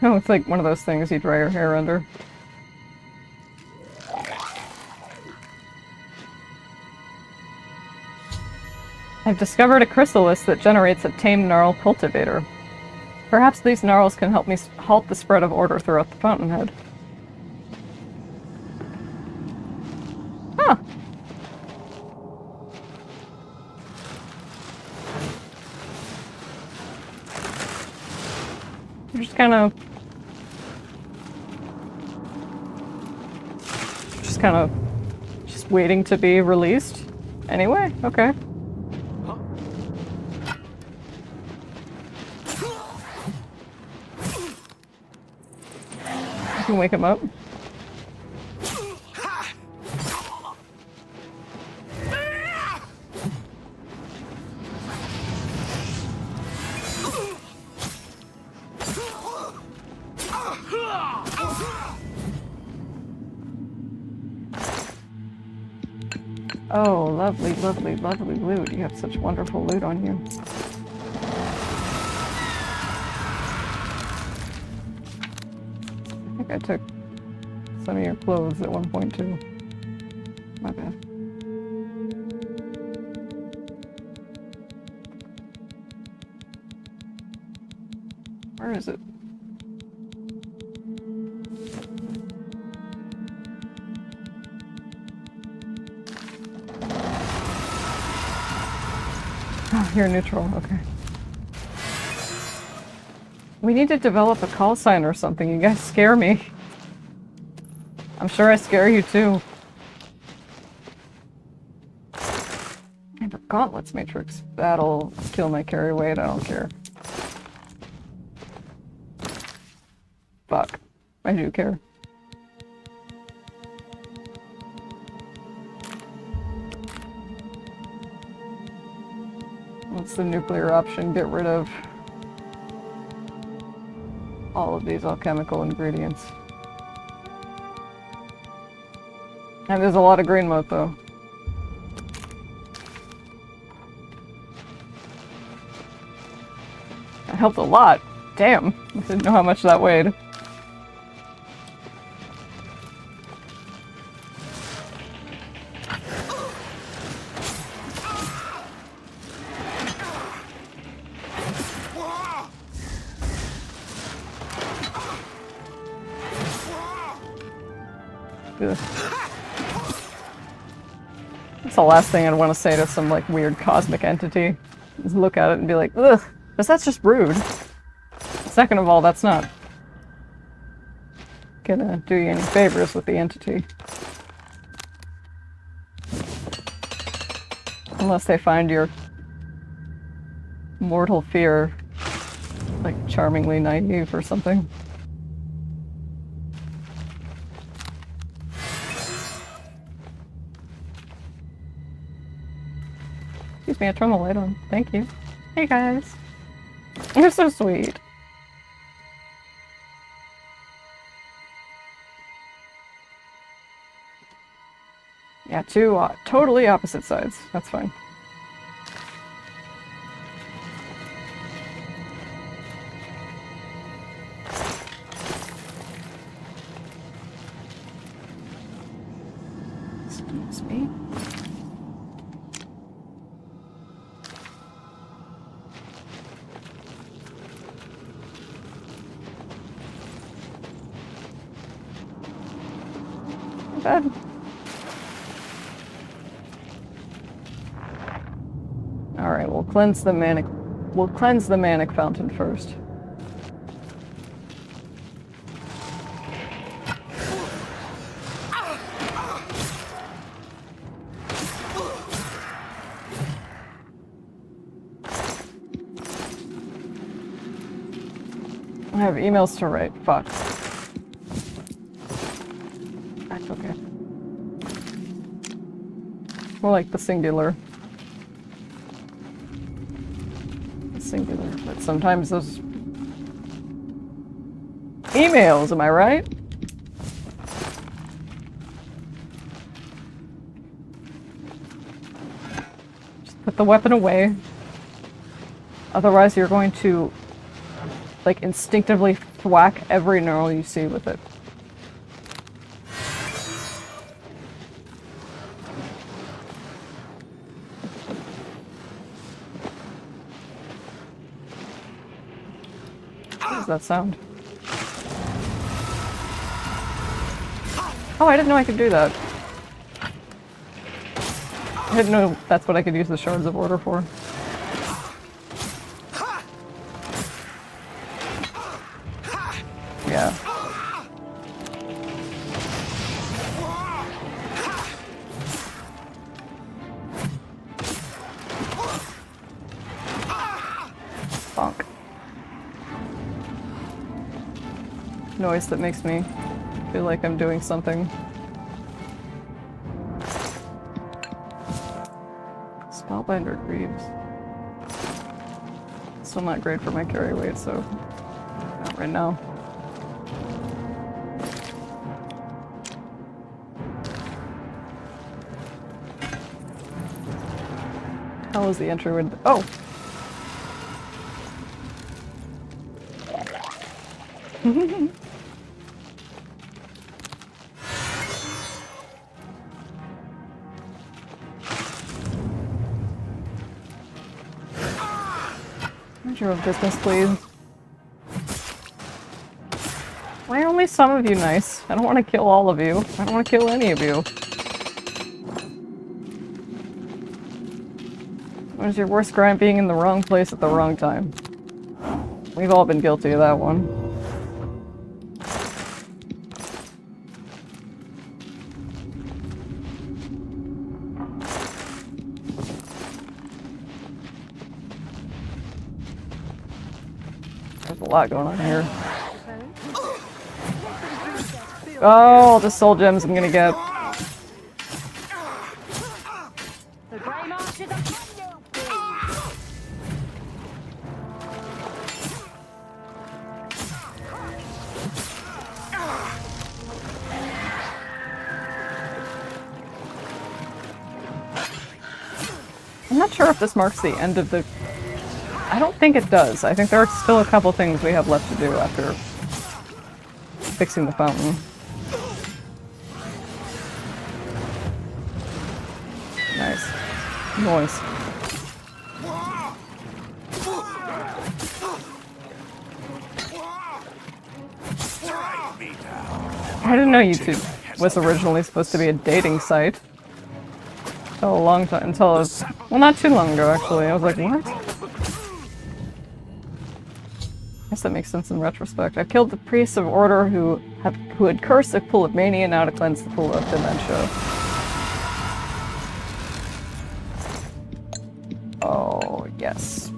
Oh, it's like one of those things you dry your hair under. I've discovered a chrysalis that generates a tame gnarl cultivator. Perhaps these gnarls can help me halt the spread of order throughout the fountainhead. Huh. You're just kind of... Just waiting to be released? Anyway, okay. You can wake him up. Oh, lovely, lovely, lovely loot. You have such wonderful loot on you. I think I took some of your clothes at one point too. My bad. Where is it? Oh, you're neutral, okay. We need to develop a call sign or something. You guys scare me. I'm sure I scare you too. And the gauntlets matrix. That'll kill my carry weight, I don't care. Fuck. I do care. What's the nuclear option? Get rid of all of these alchemical ingredients. And there's a lot of green mote though. That helped a lot. Damn. I didn't know how much that weighed. That's the last thing I'd want to say to some like weird cosmic entity. Is look at it and be like, ugh, because that's just rude. Second of all, that's not gonna do you any favors with the entity. Unless they find your mortal fear like charmingly naive or something. Excuse me, I turned the light on. Thank you. Hey guys. You're so sweet. Yeah, two totally opposite sides. That's fine. Excuse me. Bad. Alright, we'll cleanse the manic fountain first. I have emails to write. Fuck. That's okay. More like the singular. The singular. But sometimes those Emails, am I right? Just put the weapon away. Otherwise you're going to, like, instinctively thwack every neural you see with it. What does that sound? Oh, I didn't know I could do that. I didn't know that's what I could use the Shards of Order for. Yeah. Bonk. Noise that makes me feel like I'm doing something. Spellbinder Greaves. Still not great for my carry weight, so not right now. How is the entry with? Oh. Measure of business, please. Why are only some of you nice? I don't want to kill all of you. I don't want to kill any of you. What is your worst crime? Being in the wrong place at the wrong time. We've all been guilty of that one. There's a lot going on here. Oh, the soul gems I'm gonna get. I'm not sure if this marks the end of the... I don't think it does. I think there are still a couple things we have left to do after fixing the fountain. Nice. Noise. I didn't know YouTube was originally supposed to be a dating site. Until a long time, well, not too long ago, actually. I was like, what? I guess that makes sense in retrospect. I killed the priests of order who had cursed the pool of mania now to cleanse the pool of dementia. Oh, yes.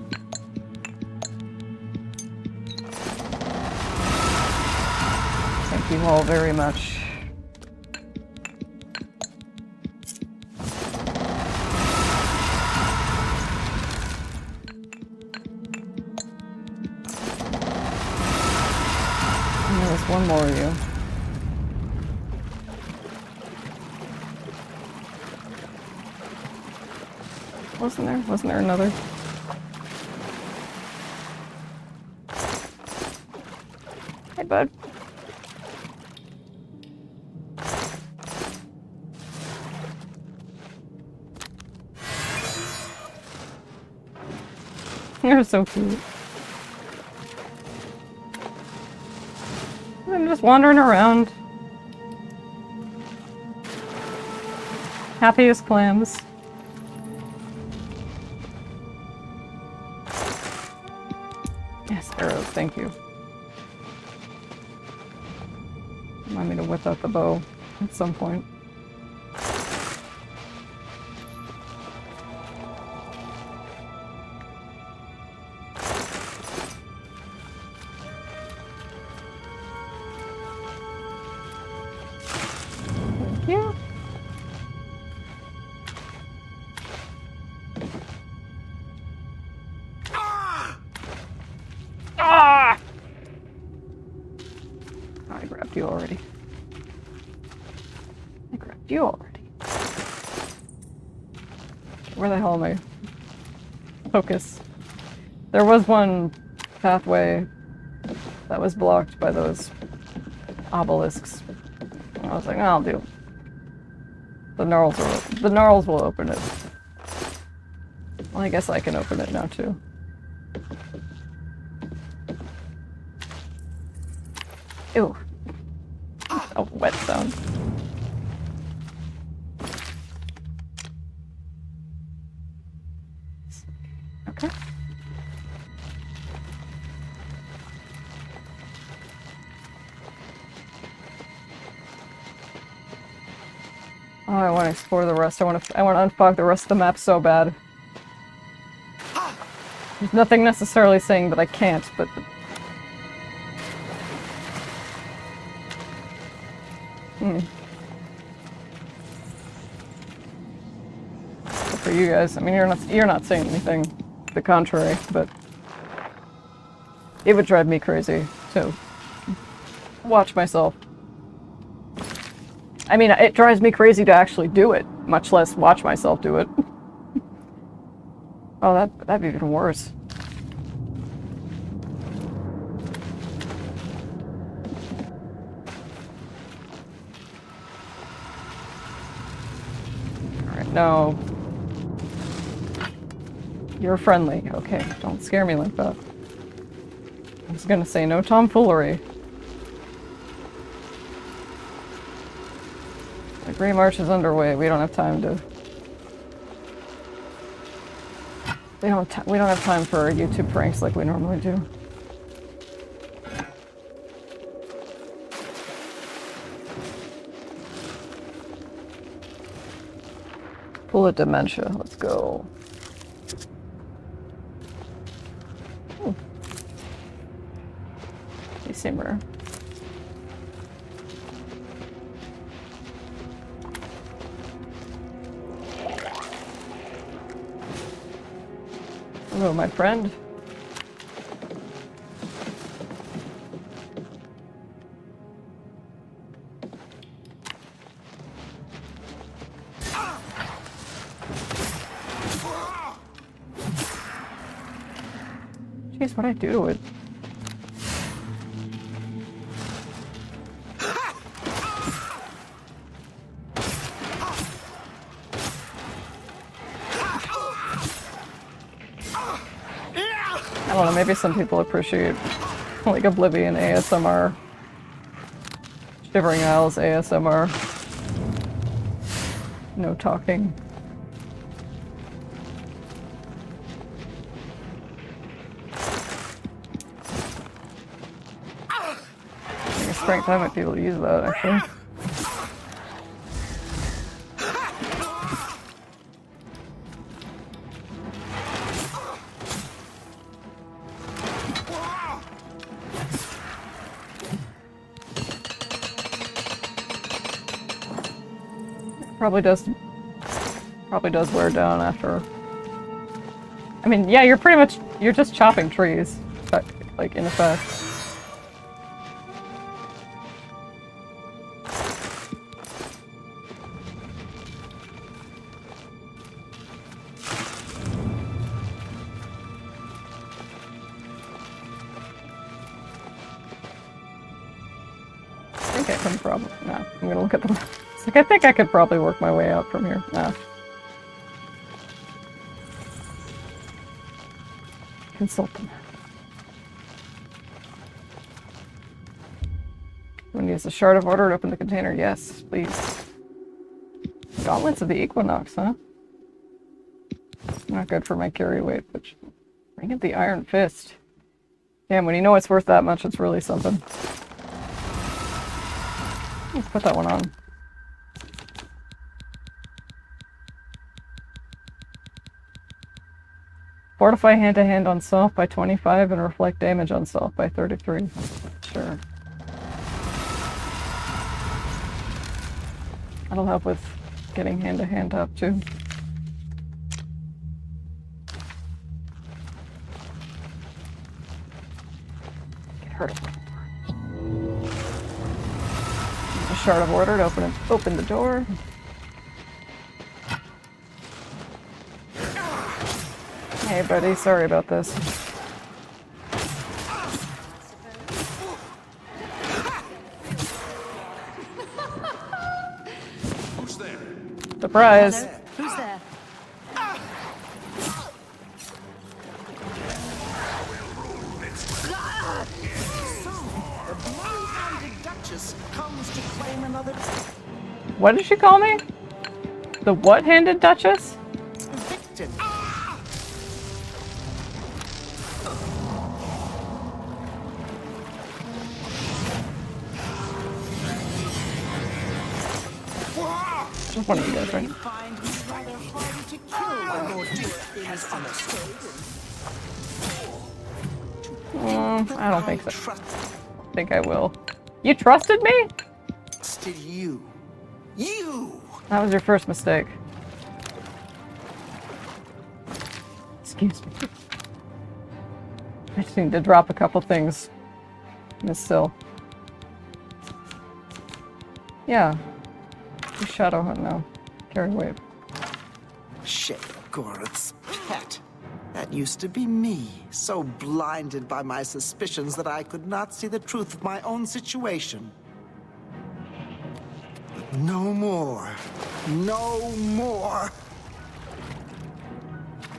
Thank you all very much. One more of you. Wasn't there another? Hey, bud. You're so cute. I'm just wandering around. Happy as clams. Yes, arrows, thank you. Remind me to whip out the bow at some point. you already. Where the hell am I? Focus. There was one pathway that was blocked by those obelisks. I was like, I'll do. The gnarls will open it. Well, I guess I can open it now too. Ew. A wet sound. Okay. Oh, I want to explore the rest. I want to unfog the rest of the map so bad. There's nothing necessarily saying that I can't, but... For you guys, I mean, you're not saying anything to the contrary, but it would drive me crazy to watch myself. I mean, it drives me crazy to actually do it, much less watch myself do it. Oh, that'd be even worse. Alright, no. You're friendly. Okay, don't scare me like that. I was gonna say no tomfoolery. The Grey March is underway. We don't have time to... We don't have time for YouTube pranks like we normally do. Full of dementia. Let's go. Ooh. They seem rare. Hello, my friend. Jeez, what'd I do to it? I don't know, maybe some people appreciate, like, Oblivion ASMR. Shivering Isles ASMR. No talking. I think strength, I might be able to use that, actually. Probably does wear down after. I mean, yeah, you're just chopping trees, but, like, in effect. I think I can probably. No, I'm gonna look at the map. Like, I think I could probably work my way out from here. Nah. Consult them. You want to use the Shard of Order to open the container? Yes, please. Gauntlets of the Equinox, huh? Not good for my carry weight, but bring it the Iron Fist. Damn, when you know it's worth that much, it's really something. Let's put that one on. Fortify hand-to-hand on self by 25 and reflect damage on self by 33. Sure. That'll help with getting hand-to-hand up, too. Get hurt a little more. Use a Shard of Order to open the door. Hey, buddy, sorry about this. Who's there? Surprise! Who's there? The blue-handed Duchess comes to claim another What did she call me? The what-handed Duchess? victim. Just one of you guys, right? Find me rather hard to kill when your dear things unstable. I don't think so. I think I will. You trusted me? Trusted you. You! That was your first mistake. Excuse me. I just need to drop a couple things. Miss Sill. Yeah. You shadow hunt now. Carry wave. Sheogorath's pet. That used to be me, so blinded by my suspicions that I could not see the truth of my own situation. But no more. No more.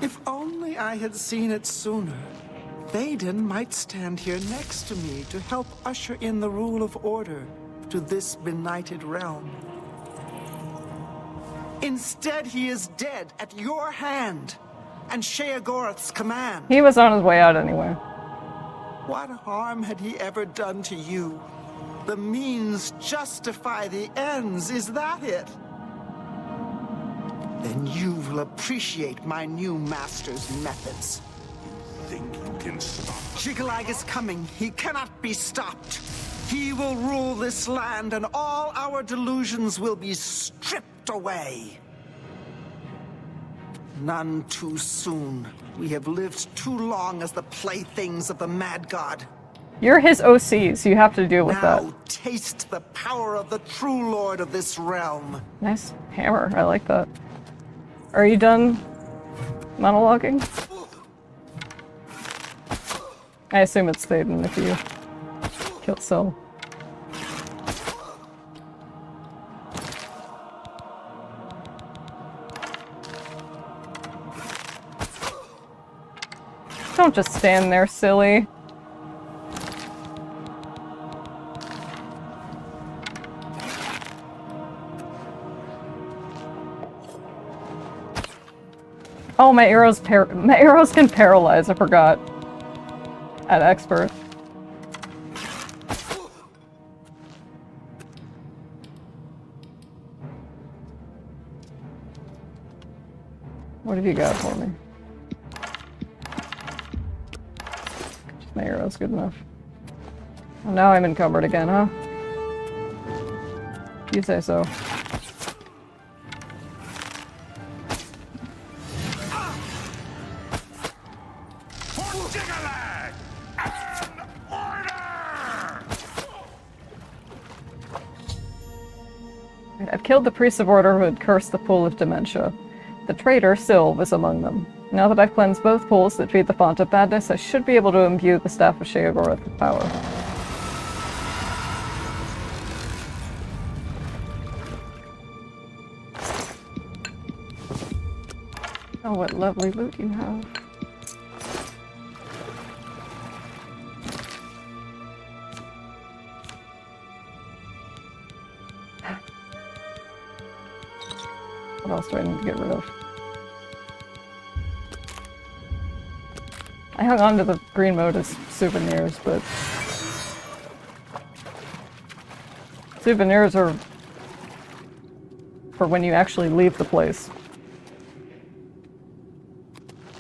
If only I had seen it sooner, Thaden might stand here next to me to help usher in the rule of order to this benighted realm. Instead, he is dead at your hand and sheogorath's command. He was on his way out anyway. What harm had he ever done to you? The means justify the ends, is that it? Then you will appreciate my new master's methods. Think you can stop? Jigalag is coming. He cannot be stopped. He will rule this land, and all our delusions will be stripped away. None too soon. We have lived too long as the playthings of the mad god. You're his OCs. You have to deal with that. Now taste the power of the true lord of this realm. Nice hammer. I like that. Are you done monologuing? I assume it's Thaden if you kill Syl. Don't just stand there, silly. Oh, my arrows can paralyze, I forgot. At expert. What have you got for me? My arrow's good enough. Oh, now I'm encumbered again, huh? You say so. I've killed the priests of order who had cursed the pool of dementia. The traitor, Syl, was among them. Now that I've cleansed both pools that feed the font of madness, I should be able to imbue the staff of sheogorath with power. Oh, what lovely loot you have. What else do I need to get rid of? I hung on to the green mode as souvenirs, but souvenirs are for when you actually leave the place.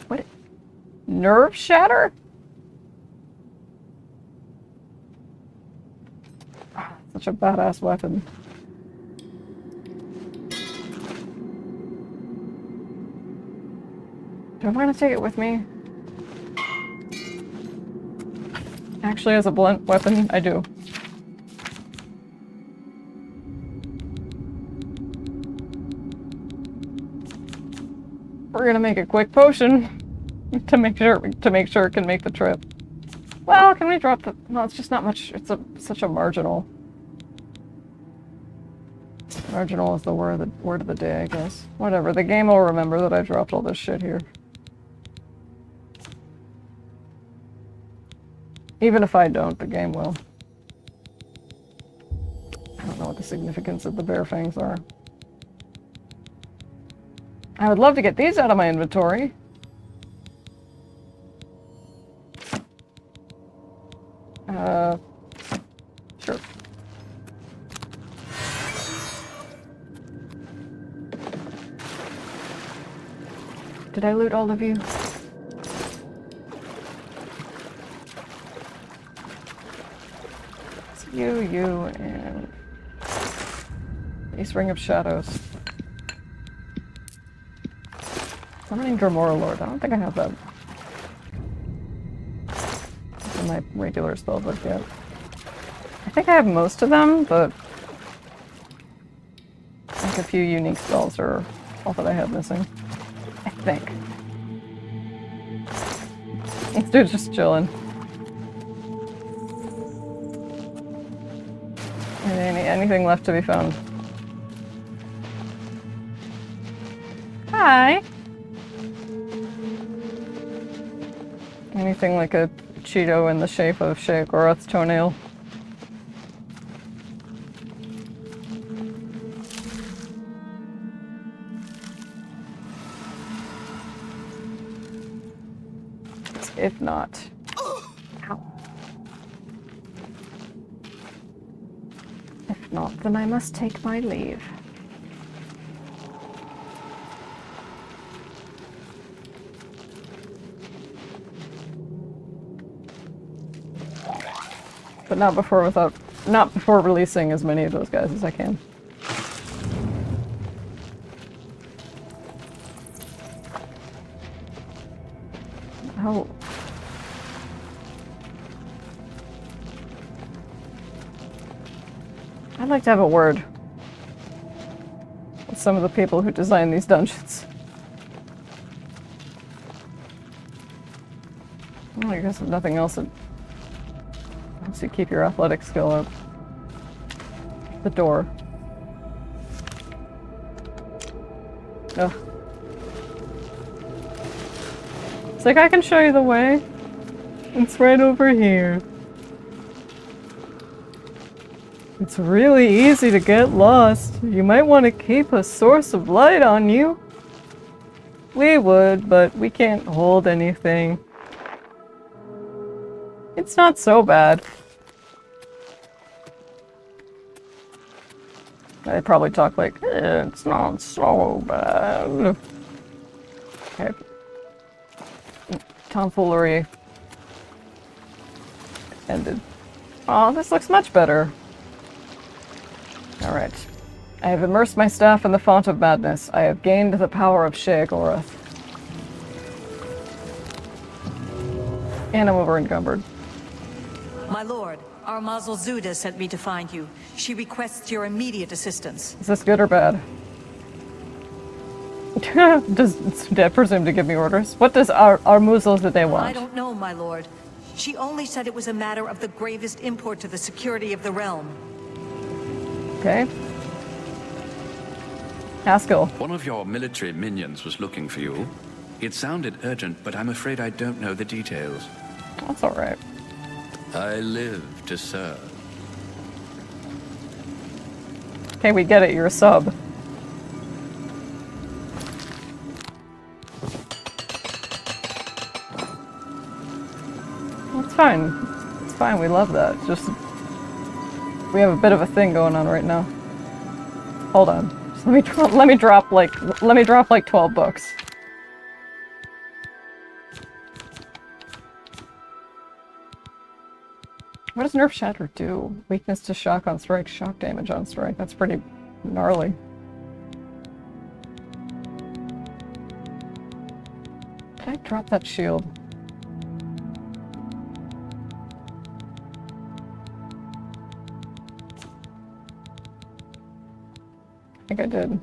What? Nerve shatter? Such a badass weapon. Do I want to take it with me? Actually, as a blunt weapon, I do. We're gonna make a quick potion. to make sure it can make the trip. Well, can we drop the? Well, it's just not much. It's such a marginal. Marginal is the word of the day, I guess. Whatever. The game will remember that I dropped all this shit here. Even if I don't, the game will. I don't know what the significance of the bear fangs are. I would love to get these out of my inventory. Sure. Did I loot all of you? It's you, and... East Ring of Shadows. Summoning Dremora Lord. I don't think I have that in my regular spellbook yet. I think I have most of them, but I think a few unique spells are all that I have missing. I think. This dude's just chilling. Anything left to be found? Hi! Anything like a Cheeto in the shape of sheogorath's toenail? If not... Ow. If not, then I must take my leave. But not before releasing as many of those guys as I can. Oh. I'd like to have a word with some of the people who design these dungeons. Well, I guess if nothing else, it helps you keep your athletic skill up. The door. Ugh. It's like, I can show you the way. It's right over here. It's really easy to get lost. You might want to keep a source of light on you. We would, but we can't hold anything. It's not so bad. I probably talk like, it's not so bad. Okay. Tomfoolery ended. Oh, this looks much better. Alright. I have immersed my staff in the font of madness. I have gained the power of sheogorath. And I'm over encumbered. My lord, our Mazel Zuda sent me to find you. She requests your immediate assistance. Is this good or bad? Did I presume to give me orders? What does our Muzzle do they want? I don't know, my lord. She only said it was a matter of the gravest import to the security of the realm. Okay. Haskell. One of your military minions was looking for you. It sounded urgent, but I'm afraid I don't know the details. That's alright. I live to serve. Okay, we get it. You're a sub. It's fine. It's fine. We love that. It's just we have a bit of a thing going on right now. Hold on. Just let me drop like 12 books. What does Nerf Shatter do? Weakness to shock on strike, shock damage on strike. That's pretty gnarly. Did I drop that shield? I think I did.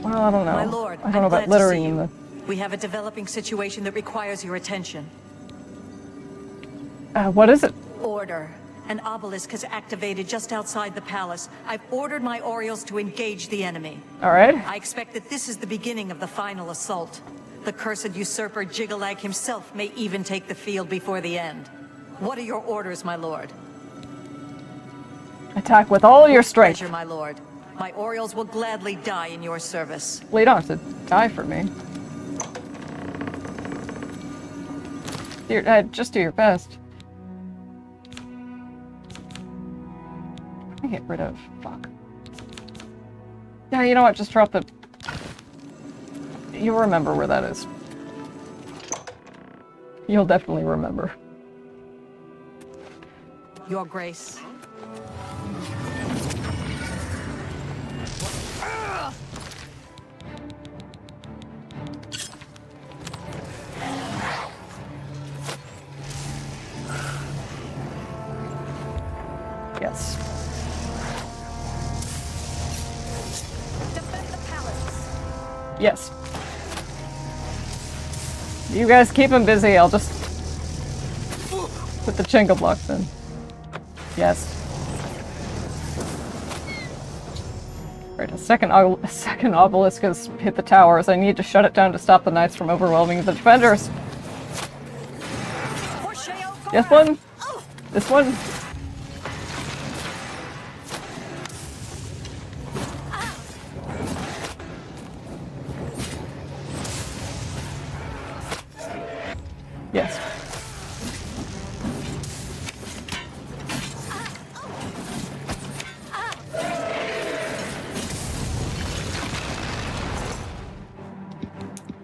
Well, I don't know. My lord, I don't know I'm about glad to littering see in you. the... We have a developing situation that requires your attention. What is it? Order. An obelisk has activated just outside the palace. I've ordered my Orioles to engage the enemy. Alright. I expect that this is the beginning of the final assault. The cursed usurper Jigalag himself may even take the field before the end. What are your orders, my lord? Attack with all your strength. Pleasure, my lord. My Orioles will gladly die in your service. Well, you don't have to die for me. Just do your best. I get rid of... Fuck. Yeah, you know what? Just drop the... You'll remember where that is. You'll definitely remember. Your Grace. Yes. Defend the palace. Yes. You guys keep him busy, I'll just put the Chenga blocks in. Yes. Right, a second obelisk has hit the towers. I need to shut it down to stop the knights from overwhelming the defenders. This one. This one. Yes.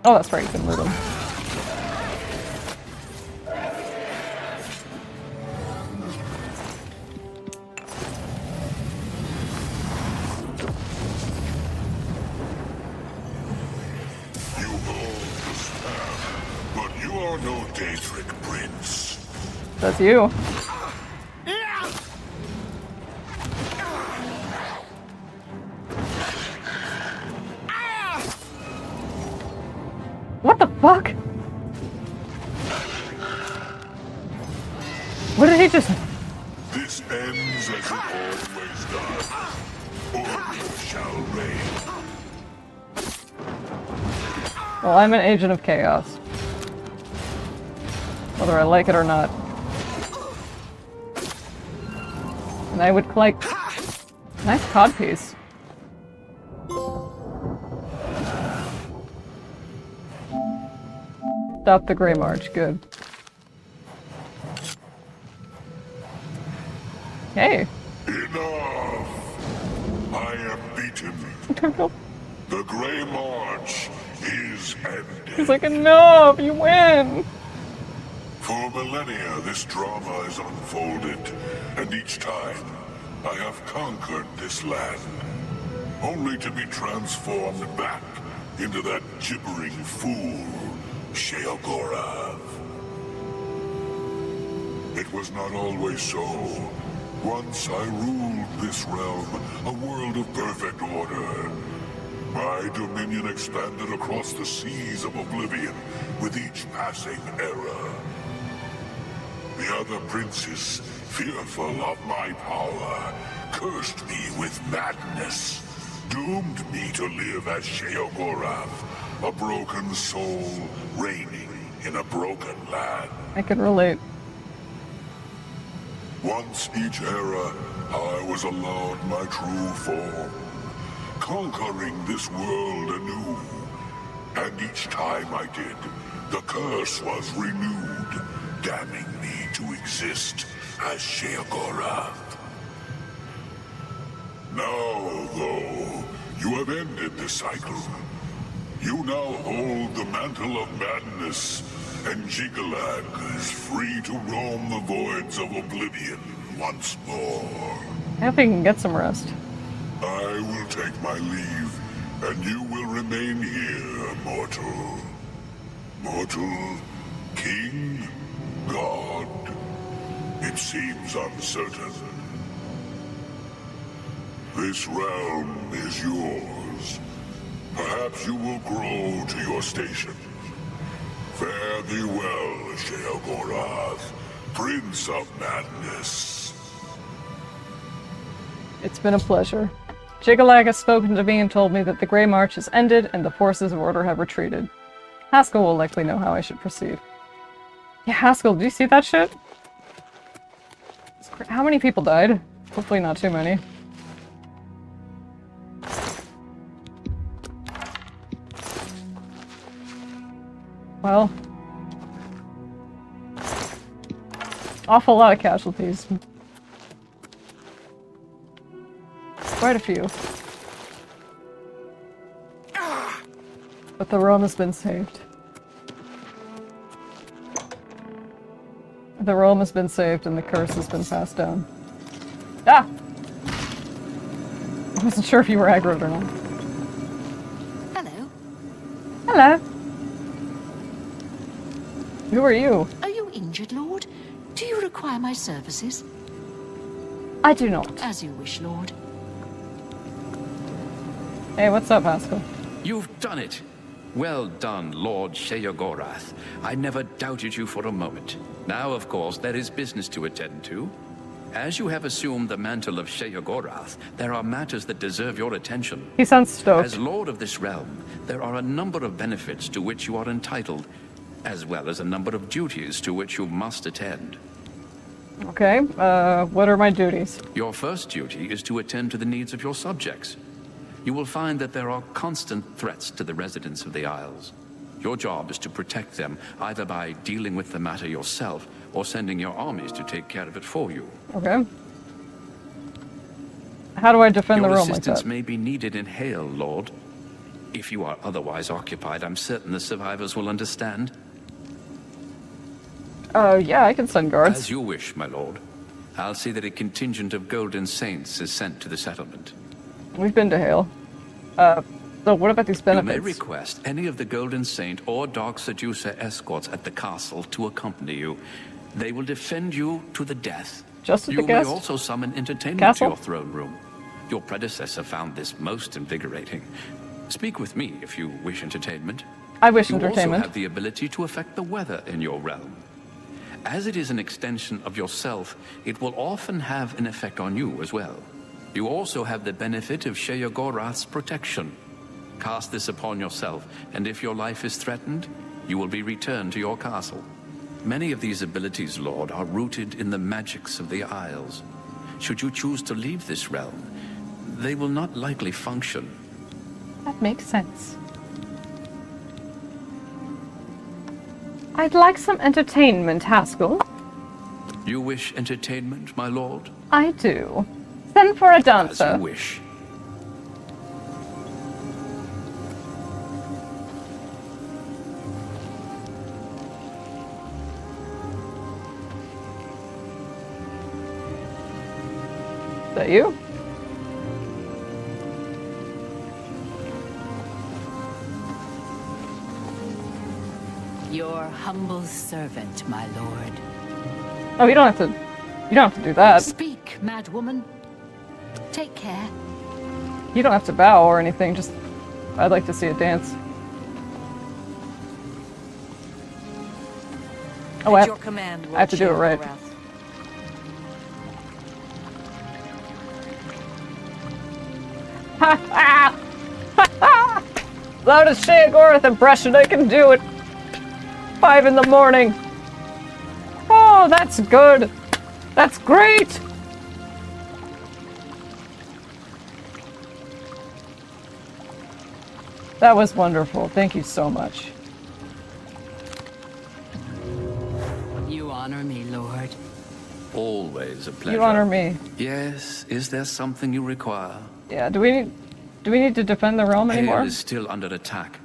Oh, that's right, you can loot them. You hold the staff, but you are no Daedric prince. That's you. What the fuck? What did he just... This ends as it always does. Order shall reign. Well, I'm an agent of chaos. Whether I like it or not. And I would like... Nice codpiece. Stop the Grey March, good. Hey. Enough! I am beaten. The Grey March is ended. He's like, enough, you win! For millennia, this drama is unfolded, and each time, I have conquered this land, only to be transformed back into that gibbering fool, sheogorath. It was not always so. Once I ruled this realm, a world of perfect order. My dominion expanded across the seas of oblivion with each passing era. The other princes, fearful of my power, cursed me with madness, doomed me to live as sheogorath, a broken soul reigning in a broken land. I can relate. Once each era, I was allowed my true form, conquering this world anew. And each time I did, the curse was renewed, damning me to exist as sheogorath. Now, though, you have ended the cycle. You now hold the mantle of madness, and Jigalag is free to roam the voids of oblivion once more. I hope he can get some rest. I will take my leave, and you will remain here, mortal. Mortal, king, god. It seems uncertain. This realm is yours. Perhaps you will grow to your station. Fare thee well, sheogorath, Prince of Madness. It's been a pleasure. Jigalag has spoken to me and told me that the Grey March has ended and the forces of order have retreated. Haskell will likely know how I should proceed. Yeah, Haskell, do you see that shit? How many people died? Hopefully not too many. Well, awful lot of casualties. Quite a few. But the realm has been saved. The realm has been saved and the curse has been passed down. Ah! I wasn't sure if you were aggroed or not. Hello. Hello. Who are you? Are you injured, Lord? Do you require my services? I do not. As you wish, Lord. Hey, what's up, Haskell? You've done it! Well done, Lord Sheogorath. I never doubted you for a moment. Now, of course, there is business to attend to. As you have assumed the mantle of sheogorath, there are matters that deserve your attention. He sounds stoked. As Lord of this realm, there are a number of benefits to which you are entitled, as well as a number of duties to which you must attend. Okay, what are my duties? Your first duty is to attend to the needs of your subjects. You will find that there are constant threats to the residents of the Isles. Your job is to protect them, either by dealing with the matter yourself, or sending your armies to take care of it for you. Okay. How do I defend the realm like that? Your assistance may be needed in Hale, Lord. If you are otherwise occupied, I'm certain the survivors will understand. Yeah, I can send guards. As you wish, my lord. I'll see that a contingent of Golden Saints is sent to the settlement. We've been to Hale. So what about these benefits? You may request any of the Golden Saint or Dark Seducer escorts at the castle to accompany you. They will defend you to the death. Just at the You guest may also summon entertainment castle? to your throne room. Your predecessor found this most invigorating. Speak with me if you wish entertainment. I wish You entertainment. also have the ability to affect the weather in your realm. As it is an extension of yourself, it will often have an effect on you as well. You also have the benefit of Sheogorath's protection. Cast this upon yourself, and if your life is threatened, you will be returned to your castle. Many of these abilities, Lord, are rooted in the magics of the Isles. Should you choose to leave this realm, they will not likely function. That makes sense. I'd like some entertainment, Haskell. You wish entertainment, my lord? I do. Send for a As dancer. you wish. Is that you? Your humble servant, my lord. Oh, you don't have to. You don't have to do that. Speak, madwoman. Take care. You don't have to bow or anything. Just, I'd like to see a dance. Oh, At your command, Lord I have to do it right. Sheogorath. Ha ha! Ha ha! Loudest sheogorath impression I can do at 5 in the morning. Oh, that's good. That's great. That was wonderful. Thank you so much. You honor me, Lord. Always a pleasure. You honor me. Yes, is there something you require? Yeah, do we need to defend the realm anymore? Hale is still under attack.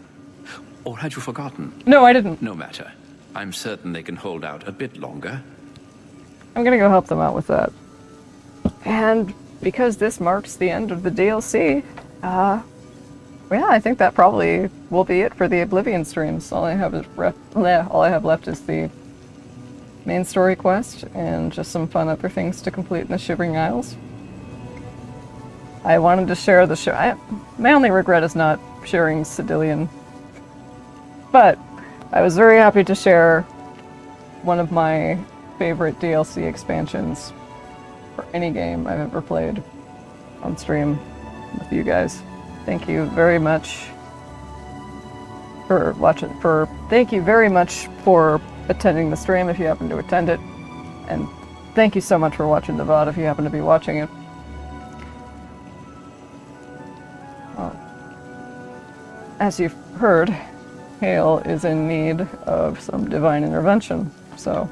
Or had you forgotten? No, I didn't. No matter. I'm certain they can hold out a bit longer. I'm gonna go help them out with that. And because this marks the end of the DLC, yeah, I think that probably will be it for the Oblivion streams. All I have left is the main story quest and just some fun other things to complete in the Shivering Isles. I wanted to share the show. My only regret is not sharing Cedillion. But I was very happy to share one of my favorite DLC expansions for any game I've ever played on stream with you guys. Thank you very much for watching. Thank you very much for attending the stream if you happen to attend it, and thank you so much for watching the VOD if you happen to be watching it. As you've heard, Hale is in need of some divine intervention, so